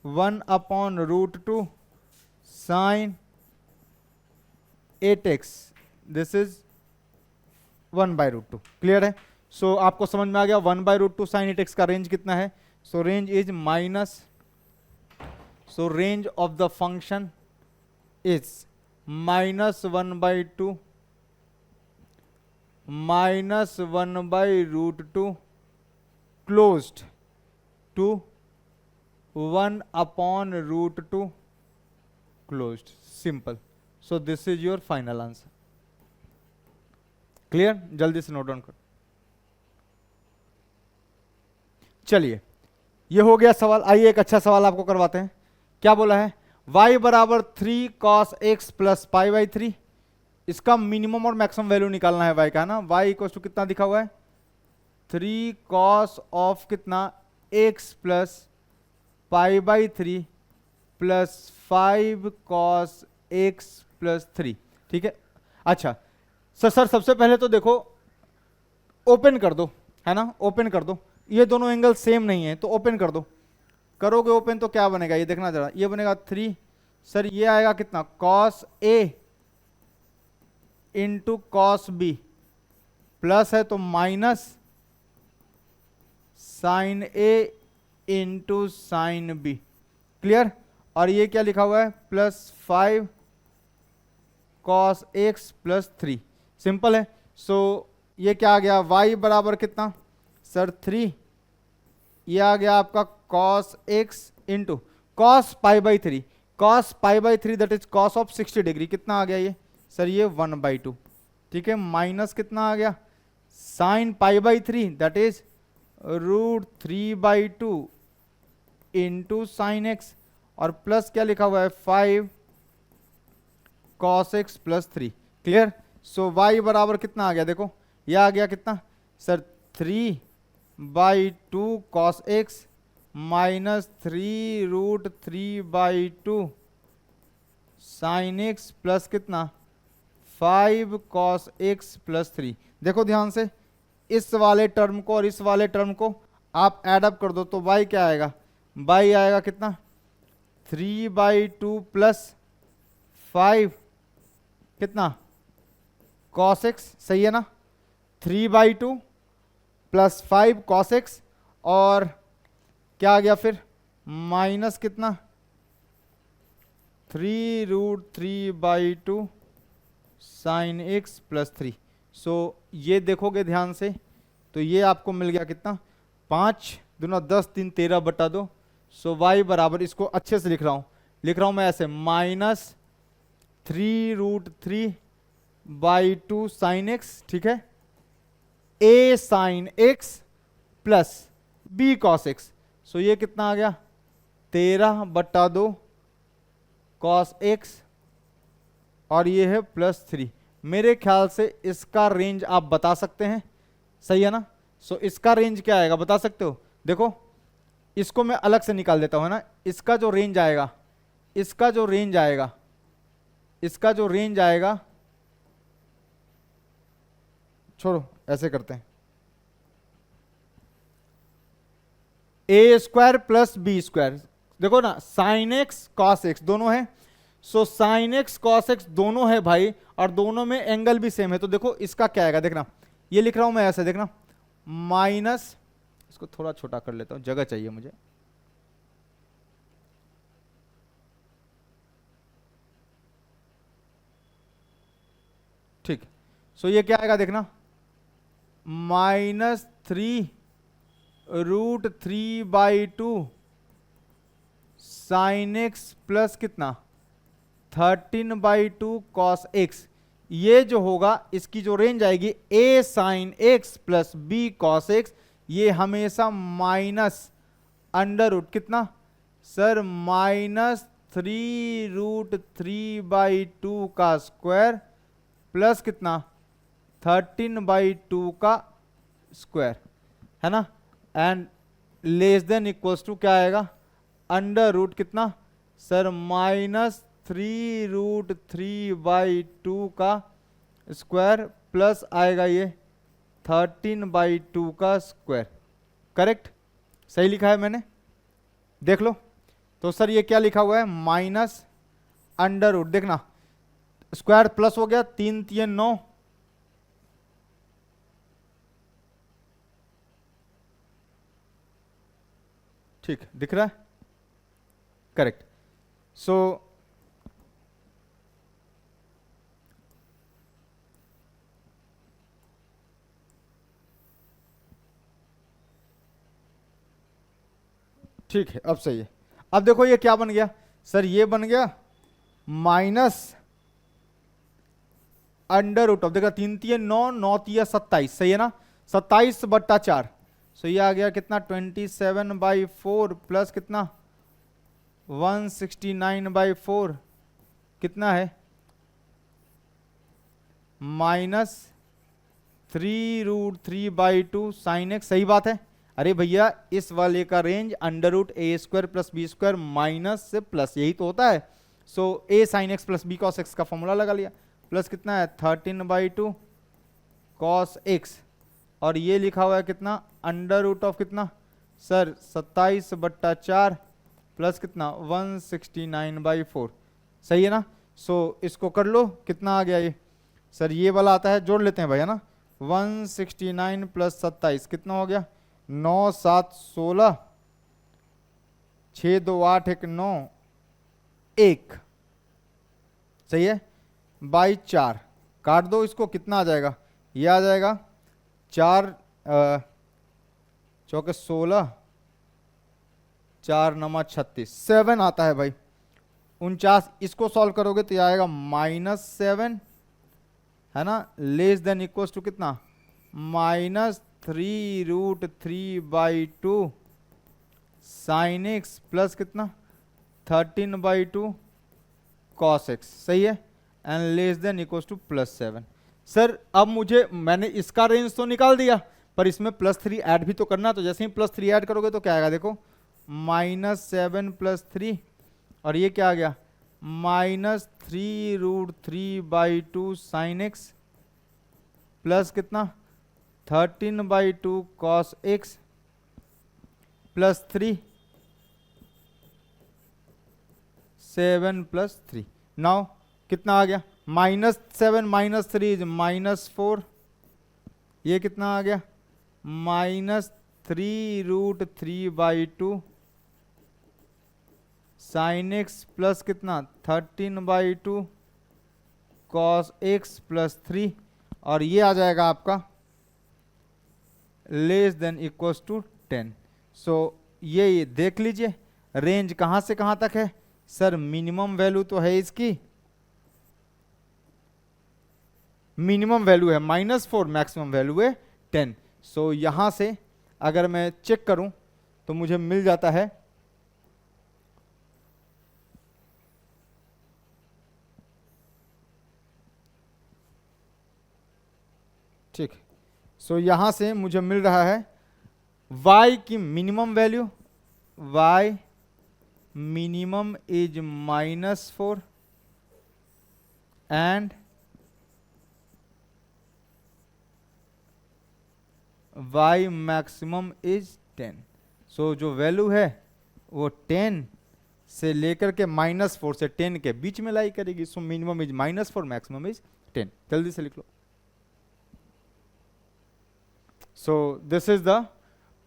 A: 1/√2 sign 8x, this is 1/√2। Clear है? सो आपको समझ में आ गया 1/√2 साइन 8x का रेंज कितना है, so range is minus, so range of the function is -1/2 -1/√2 closed to 1/√2 closed, simple. So this is your final answer. Clear? जल्दी से नोट डाउन करो। चलिए, ये हो गया सवाल। आइए एक अच्छा सवाल आपको करवाते हैं। क्या बोला है, y बराबर 3 cos x plus pi by 3, इसका मिनिमम और मैक्सिमम वैल्यू निकालना है y का, ना y इक्वल टू कितना दिखा हुआ है 3 cos ऑफ कितना x plus pi by 3 plus 5 cos x plus 3, ठीक है। अच्छा सर सबसे पहले तो देखो ओपन कर दो, है ना, ओपन कर दो, ये दोनों एंगल सेम नहीं है तो ओपन कर दो, करोगे ओपन तो क्या बनेगा, ये देखना जरा, ये बनेगा 3, सर ये आएगा कितना cos a into cos b, plus है तो minus sine a into sine b। Clear? और ये क्या लिखा हुआ है plus 5 cos x plus 3, simple है। सो ये क्या आ गया y बराबर कितना सर 3, ये आ गया आपका cos x into cos pi by 3, cos pi by 3 that is cos of 60 degree, कितना आ गया ये सर ये 1/2, ठीक है, माइनस कितना आ गया sine pi by 3 that is √3/2 into sine x, और प्लस क्या लिखा हुआ है 5 cos x प्लस 3। क्लियर? सो y बराबर कितना आ गया, देखो ये आ गया कितना sir 3/2 cos x minus 3√3/2 sine x plus कितना 5 cos x प्लस 3। देखो ध्यान से इस वाले टर्म को और इस वाले टर्म को आप एड अप कर दो तो y क्या आएगा, y आएगा कितना 3/2 प्लस 5 कितना cos x, सही है ना, 3/2 प्लस 5 cos x और क्या आ गया फिर माइनस कितना 3√3/2 साइन x प्लस 3। सो ये देखोगे ध्यान से तो ये आपको मिल गया कितना 5 दूना 10 3 13/2। सो y बराबर, इसको अच्छे से लिख रहा हूं मैं ऐसे माइनस 3√3/2 साइन x, ठीक है, a sine x plus b cos x। सो ये कितना आ गया 13/2 cos x और ये है प्लस 3। मेरे ख्याल से इसका रेंज आप बता सकते हैं, सही है ना। सो इसका रेंज क्या आएगा बता सकते हो, देखो इसको मैं अलग से निकाल देता हूं, है ना। इसका जो रेंज आएगा, इसका जो रेंज आएगा, छोड़ो ऐसे करते हैं, ए स्क्वायर प्लस बी स्क्वायर, देखो ना साइन एक्स कॉस एक्स दोनों है। सो साइन एक्स कॉस एक्स दोनों है भाई और दोनों में एंगल भी सेम है, तो देखो इसका क्या आएगा, देखना ये लिख रहा हूं मैं ऐसे, देखना माइनस, इसको थोड़ा छोटा कर लेता हूं, जगह चाहिए मुझे, ठीक। सो ये क्या आएगा देखना -3√3/2 साइन एक्स प्लस कितना 13/2 cos x। ये जो होगा इसकी जो रेंज आएगी a sine x plus b cos x, ये हमेशा माइनस अंडर रूट कितना सर -3√3/2 का स्क्वायर प्लस कितना 13/2 का स्क्वायर, है ना, and less than equals to क्या आएगा अंडर रूट कितना सर -3√3/2 का स्क्वायर प्लस आएगा ये 13/2 का स्क्वायर। करेक्ट, सही लिखा है मैंने, देख लो। तो सर ये क्या लिखा हुआ है माइनस अंडर रूट, देखना स्क्वायर प्लस हो गया 3 3 9, ठीक दिख रहा है, करेक्ट। सो ठीक है, अब सही है। अब देखो ये क्या बन गया सर, ये बन गया माइनस अंडर रूट ऑफ, देखा 3 3 9 9 3 27, सही है ना, 27/4। सो ये आ गया कितना 27/4 प्लस कितना 169/4 कितना है -3√3/2 साइन एक्स, सही बात है। अरे भैया इस वाले का range under root a square plus b square minus से प्लस, यही तो होता है। So a sine x plus b cos x का फॉर्मूला लगा लिया, प्लस कितना है 13/2 कॉस एक्स और ये लिखा हुआ है कितना अंडर रूट ऑफ कितना सर 27/4 प्लस कितना 169/4, सही है ना। सो इसको कर लो, कितना आ गया ये सर, ये वाला आता है, जोड़ लेते हैं भाई, है ना, 169 प्लस 27 कितना हो गया 9 7 16 6 2 8 1 9 1, सही है, बाई 4 काट दो इसको, कितना आ जाएगा, ये आ जाएगा 4 चौके 16 4 9 36 7 आता है भाई 49। इसको सॉल्व करोगे तो ये आएगा -7, है ना, लेस देन इक्वल्स टू कितना -3√3/2 साइन एक्स प्लस कितना 13/2 कॉस एक्स, सही है, and less than equals to +7। Sir अब मुझे, मैंने इसका रेंज तो निकाल दिया पर इसमें +3 ऐड भी तो करना, तो जैसे ही +3 ऐड करोगे तो क्या आएगा देखो -7 + 3 और ये क्या आ गया -3√3/2 साइन एक्स प्लस कितना 13/2 cos x plus 3 7 plus 3। Now कितना आ गया? -7 - 3 इज -4। ये कितना आ गया? -3√3/2 sin x प्लस कितना 13/2 cos x प्लस 3, और ये आ जाएगा आपका लेस देन इक्वल्स टू 10। सो ये देख लीजिए रेंज कहां से कहां तक है सर। मिनिमम वैल्यू तो है इसकी, मिनिमम वैल्यू है -4, मैक्सिमम वैल्यू है 10। सो यहां से अगर मैं चेक करूं तो मुझे मिल जाता है ठीक। सो यहां से मुझे मिल रहा है y की minimum value, y minimum is -4 and y maximum is 10। सो जो वैल्यू है वो 10 से लेकर के -4 से 10 के बीच में लाई करेगी। So minimum is -4, maximum is 10। जल्दी से लिख लो। So this is the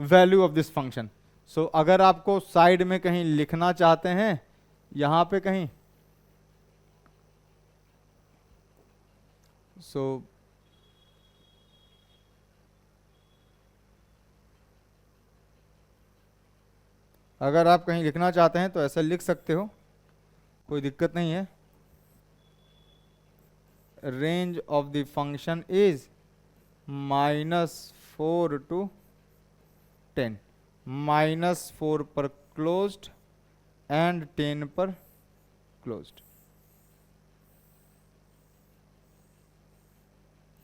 A: value of this function. So अगर आपको साइड में कहीं लिखना चाहते हैं, यहां पे कहीं, सो अगर आप कहीं लिखना चाहते हैं तो ऐसा लिख सकते हो, कोई दिक्कत नहीं है। Range of the function is -4 to 10, -4 पर क्लोज्ड एंड 10 पर closed.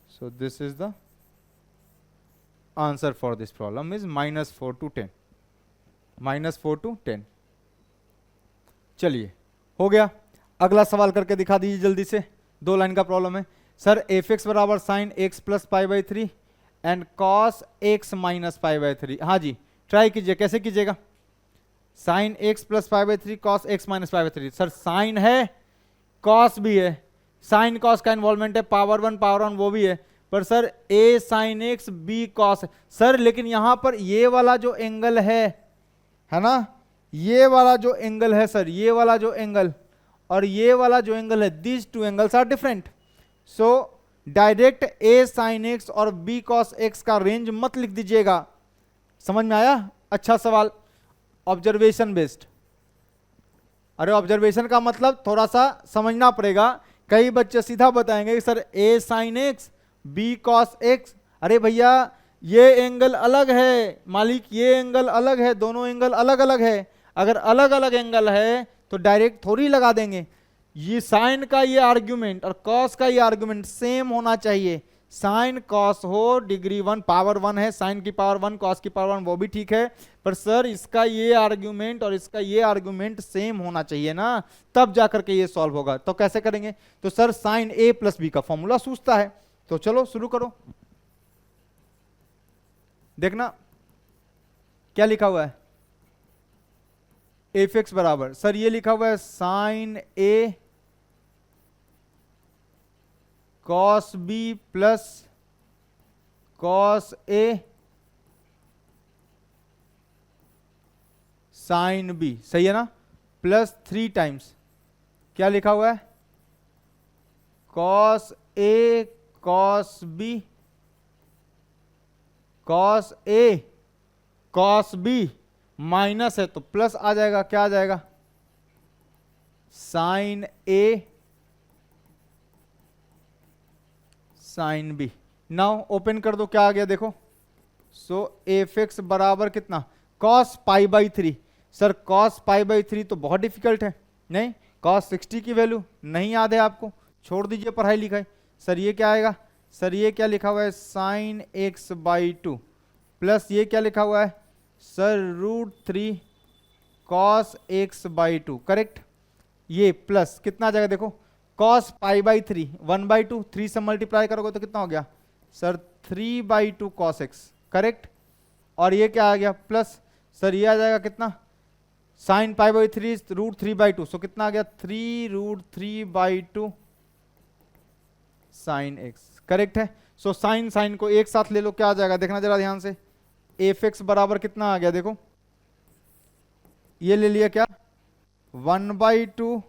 A: So this is the answer for this problem is -4 to 10, -4 to 10। चलिए हो गया। अगला सवाल करके दिखा दीजिए जल्दी से। 2 लाइन का प्रॉब्लम है सर। f(x) बराबर sin x plus π/3 and cos x minus π/3। हाँ जी, ट्राई कीजिए। कैसे कीजिएगा? sin x plus π/3 cos x minus π/3। Sir sine है, cos भी है, साइन cos का इन्वॉल्वमेंट है, पावर 1 वो भी है, पर sir a sin x b cos। Sir लेकिन यहां पर ये वाला जो एंगल है ना, ये वाला जो एंगल है सर, ये वाला जो एंगल और ये वाला जो एंगल है, these 2 angles are different. So direct a sin x और b cos x का रेंज मत लिख दीजिएगा। समझ में आया? अच्छा सवाल, ऑब्जर्वेशन बेस्ड। अरे ऑब्जर्वेशन का मतलब थोड़ा सा समझना पड़ेगा। कई बच्चे सीधा बताएंगे कि sir a sin x b cos x। अरे भैया ये एंगल अलग है मालिक, ये एंगल अलग है, दोनों एंगल अलग अलग है। अगर अलग अलग एंगल है तो डायरेक्ट थोड़ी लगा देंगे। ये साइन का ये आर्ग्यूमेंट और कॉस का ये आर्ग्यूमेंट सेम होना चाहिए। साइन कॉस हो, डिग्री 1 पावर 1 है, साइन की पावर 1 कॉस की पावर 1 वो भी ठीक है, पर सर इसका ये आर्ग्यूमेंट और इसका ये आर्ग्यूमेंट सेम होना चाहिए ना, तब जाकर के ये सॉल्व होगा। तो कैसे करेंगे? तो sir sine a plus b का फॉर्मूला सूझता है। तो चलो शुरू करो। देखना क्या लिखा हुआ है। f(x) बराबर, सर ये लिखा हुआ है sine a cos b plus cos a sine b, सही है ना, प्लस 3 टाइम्स क्या लिखा हुआ है, cos a cos b cos a cos b, minus है तो प्लस आ जाएगा, क्या आ जाएगा, sine a sine b। Now open कर दो, क्या आ गया देखो। सो f(x) बराबर कितना, cos π/3। सर cos π/3 तो बहुत डिफिकल्ट है, नहीं, cos 60 की वैल्यू नहीं याद है आपको, छोड़ दीजिए पढ़ाई लिखाई। सर ये क्या आएगा, सर ये क्या लिखा हुआ है, साइन x/2 प्लस ये क्या लिखा हुआ है सर √3 cos x/2, करेक्ट। ये प्लस कितना आ जाएगा देखो, cos π/3 1/2, 3 से मल्टीप्लाई करोगे तो कितना हो गया सर 3/2 cos x, करेक्ट। और ये क्या आ गया प्लस, सर ये आ जाएगा कितना, साइन π/3 √3/2, सो कितना आ गया 3√3/2 साइन x, करेक्ट है। सो साइन साइन को एक साथ ले लो, क्या आ जाएगा देखना जरा ध्यान से, एफ एक्स बराबर कितना आ गया देखो, ये ले लिया क्या 1/2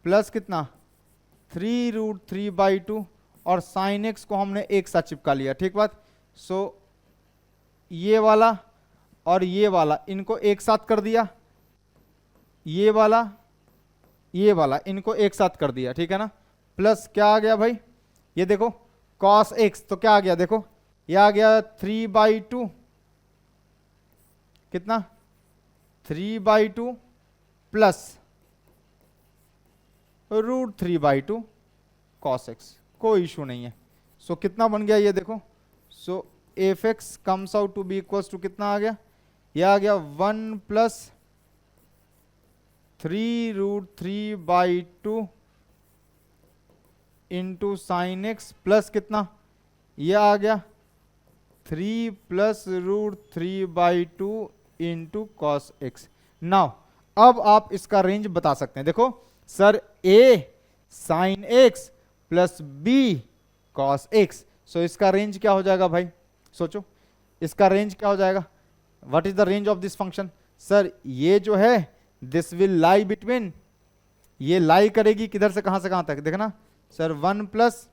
A: प्लस कितना 3√3/2 और साइन एक्स को हमने एक साथ चिपका लिया, ठीक बात। सो ये वाला और ये वाला इनको एक साथ कर दिया, ये वाला इनको एक साथ कर दिया, ठीक है ना। प्लस क्या आ गया भाई, ये देखो cos x, तो क्या आ गया देखो, ये आ गया 3/2 कितना 3/2 प्लस √3/2 cos x, कोई इशू नहीं है। सो कितना बन गया ये देखो, so f x comes out to be equals to कितना आ गया, ये आ गया 1 plus 3√3/2 into sine x plus कितना, ये आ गया 3 plus √3/2 into cos x. Now अब आप इसका रेंज बता सकते हैं, देखो sir a sine x plus b cos x, so इसका रेंज क्या हो जाएगा भाई, सोचो इसका रेंज क्या हो जाएगा, what is the range of this function. Sir ये जो है दिस विल लाई बिटवीन, ये लाई करेगी किधर से कहां तक देखना सर 1 प्लस,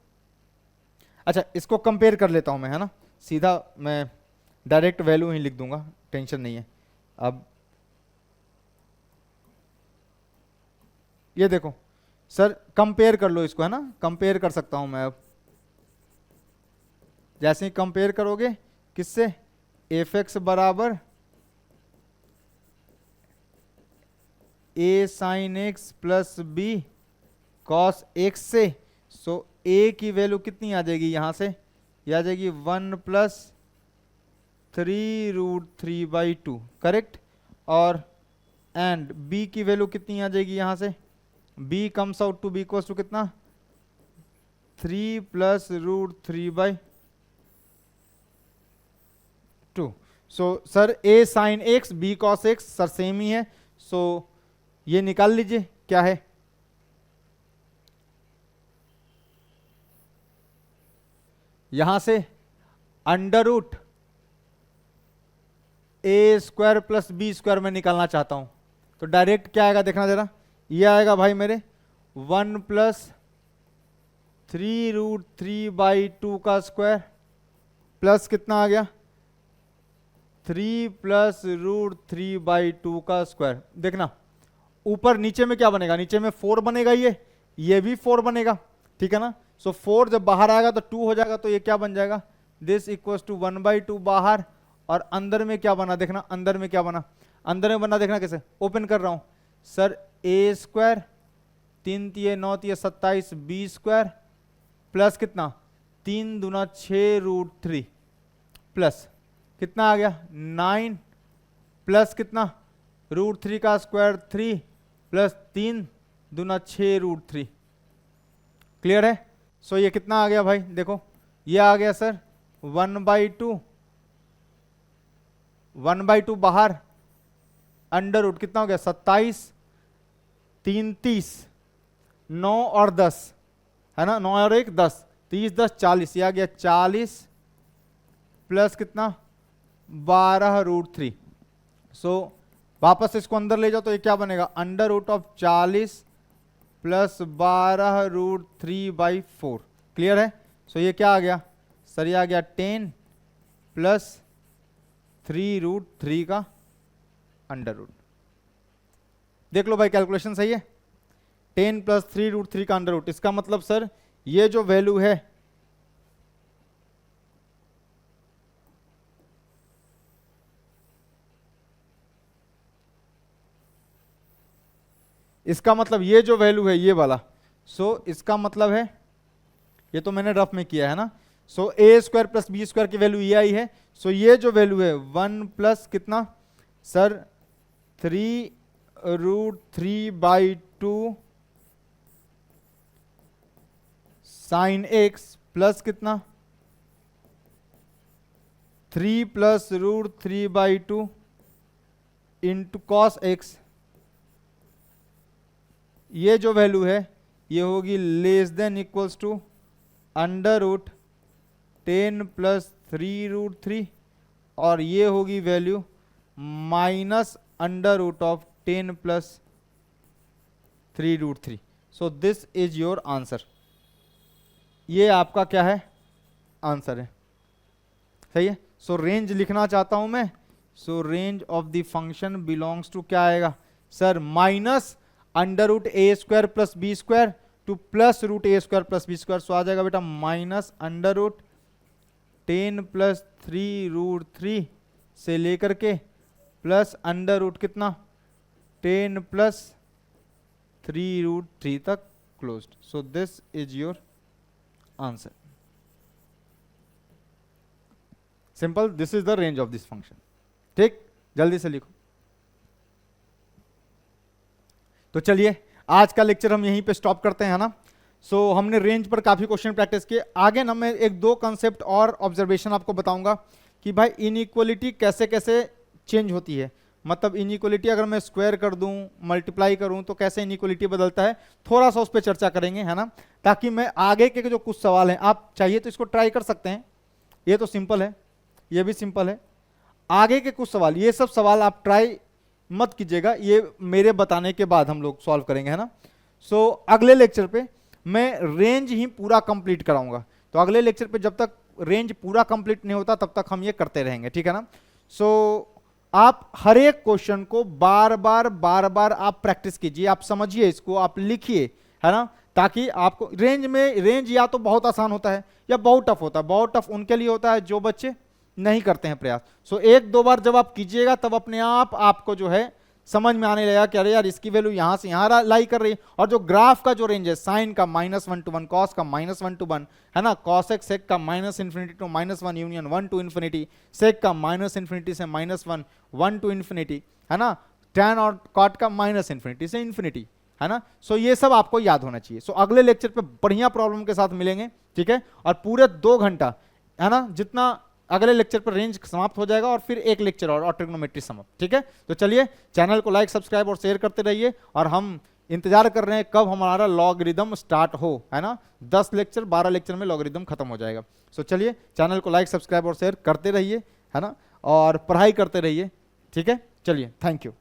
A: अच्छा इसको कंपेयर कर लेता हूं मैं, है ना, सीधा मैं डायरेक्ट वैल्यू ही लिख दूंगा, टेंशन नहीं है। अब ये देखो सर कंपेयर कर लो इसको, है ना, कंपेयर कर सकता हूं मैं। अब जैसे ही कंपेयर करोगे किससे, एफ एक्स बराबर a sine x plus b cos x से, सो ए की वैल्यू कितनी आ जाएगी यहां से, ये आ जाएगी 1 प्लस 3√3/2, करेक्ट। और एंड बी की वैल्यू कितनी आ जाएगी यहां से, b comes out to be equals to कितना 3 plus √3/2। So sir a sine x b cos x sir same ही है, सो ये निकाल लीजिए क्या है, यहां से under root a square plus b square में निकालना चाहता हूं, तो डायरेक्ट क्या आएगा देखना जरा, ये आएगा भाई मेरे 1 प्लस 3√3/2 का स्क्वायर प्लस कितना आ गया 3 प्लस √3/2 का स्क्वायर। देखना ऊपर नीचे में क्या बनेगा, नीचे में 4 बनेगा, ये भी 4 बनेगा, ठीक है ना। सो 4 जब बाहर आएगा तो 2 हो जाएगा, तो ये क्या बन जाएगा दिस इक्वल्स टू 1/2 बाहर, और अंदर में क्या बना देखना, अंदर में क्या बना, अंदर में बना देखना कैसे, ओपन कर रहा हूं sir a square 3 तिये 9 तिये 27 B square plus कितना 3 दूना 6√3 प्लस कितना आ गया 9 प्लस कितना √3 का स्क्वायर 3 प्लस 3 दूना 6√3, क्लियर है। सो ये कितना आ गया भाई देखो, ये आ गया सर 1/2 बाहर, अंडर रूट कितना हो गया 27 3 30 9 और 10 है ना, 9 और 1 10 30 10 40, ये आ गया 40 प्लस कितना 12√3। सो वापस इसको अंदर ले जाओ तो ये क्या बनेगा under root of 40 plus 12√3/4, clear है। सो ये क्या आ गया सर, ये आ गया 10 प्लस 3√3 का अंडर रूट। देख लो भाई कैलकुलेशन सही है, 10 प्लस 3√3 का अंडर रूट, इसका मतलब सर ये जो वैल्यू है इसका मतलब ये जो वैल्यू है ये वाला, सो इसका मतलब है, ये तो मैंने रफ में किया है ना, सो ए स्क्वायर प्लस बी स्क्वायर की वैल्यू ये आई है, सो ये जो वैल्यू है 1 प्लस कितना सर 3√3/2 साइन एक्स प्लस कितना 3 plus root 3/2 into cos x, ये जो वैल्यू है ये होगी less than equals to under root 10 plus 3√3, और ये होगी value minus under root of 10 plus 3√3। So this is your answer. ये आपका क्या है, आंसर है। सही है। सो रेंज लिखना चाहता हूं मैं, so range of the function belongs to क्या आएगा sir, minus under root a square plus b square to plus root a square plus b square. So आ जाएगा बेटा माइनस अंडर रूट 10 प्लस 3√3 से लेकर के प्लस अंडर रूट कितना 10 plus 3√3 तक closed. So this is your answer. Simple, this is the range of this function. ठीक, जल्दी से लिखो। तो चलिए आज का लेक्चर हम यहीं पे स्टॉप करते हैं, है ना। सो हमने रेंज पर काफी क्वेश्चन प्रैक्टिस किए। आगे ना मैं एक दो कंसेप्ट और ऑब्जर्वेशन आपको बताऊंगा कि भाई इनइक्वालिटी कैसे कैसे चेंज होती है। मतलब इनइक्वालिटी अगर मैं स्क्वायर कर दूं, मल्टीप्लाई करूं, तो कैसे इनइक्वालिटी बदलता है, थोड़ा सा उस पर चर्चा करेंगे, है ना। ताकि मैं आगे के जो कुछ सवाल हैं, आप चाहिए तो इसको ट्राई कर सकते हैं, ये तो सिंपल है, ये भी सिंपल है। आगे के कुछ सवाल, ये सब सवाल आप ट्राई मत कीजिएगा, ये मेरे बताने के बाद हम लोग सॉल्व करेंगे, है ना। सो अगले लेक्चर पे मैं रेंज ही पूरा कंप्लीट कराऊंगा। तो अगले लेक्चर पे जब तक रेंज पूरा कंप्लीट नहीं होता तब तक हम ये करते रहेंगे, ठीक है ना। सो आप हर एक क्वेश्चन को बार बार आप प्रैक्टिस कीजिए, आप समझिए इसको, आप लिखिए, है ना, ताकि आपको रेंज या तो बहुत आसान होता है या बहुत टफ होता है। बहुत टफ उनके लिए होता है जो बच्चे नहीं करते हैं प्रयास। सो एक दो बार जब आप कीजिएगा तब अपने आप आपको जो है समझ में आने लगेगा कि अरे यार इसकी वैल्यू यहां से यहां लाई कर रही है। और जो ग्राफ का जो रेंज है, साइन का -1 to 1, कॉस का -1 to 1, है ना, कॉस एक्स सेक का -∞ to -1 यूनियन 1 to ∞, सेक का -∞ से -1 1 to ∞, है ना, टैन और कॉट का -∞ से ∞, है ना। सो ये सब आपको याद होना चाहिए। सो अगले लेक्चर पे बढ़िया प्रॉब्लम के साथ मिलेंगे, ठीक है। और पूरे 2 घंटा, है ना, जितना अगले लेक्चर पर रेंज समाप्त हो जाएगा और फिर एक लेक्चर और ट्रिग्नोमेट्री समाप्त, ठीक है। तो चलिए चैनल को लाइक सब्सक्राइब और शेयर करते रहिए, और हम इंतजार कर रहे हैं कब हमारा लॉगरिदम स्टार्ट हो, है ना। 10 लेक्चर 12 लेक्चर में लॉगरिदम खत्म हो जाएगा। सो चलिए चैनल को लाइक सब्सक्राइब और शेयर करते रहिए, है ना, और पढ़ाई करते रहिए, ठीक है। चलिए, थैंक यू।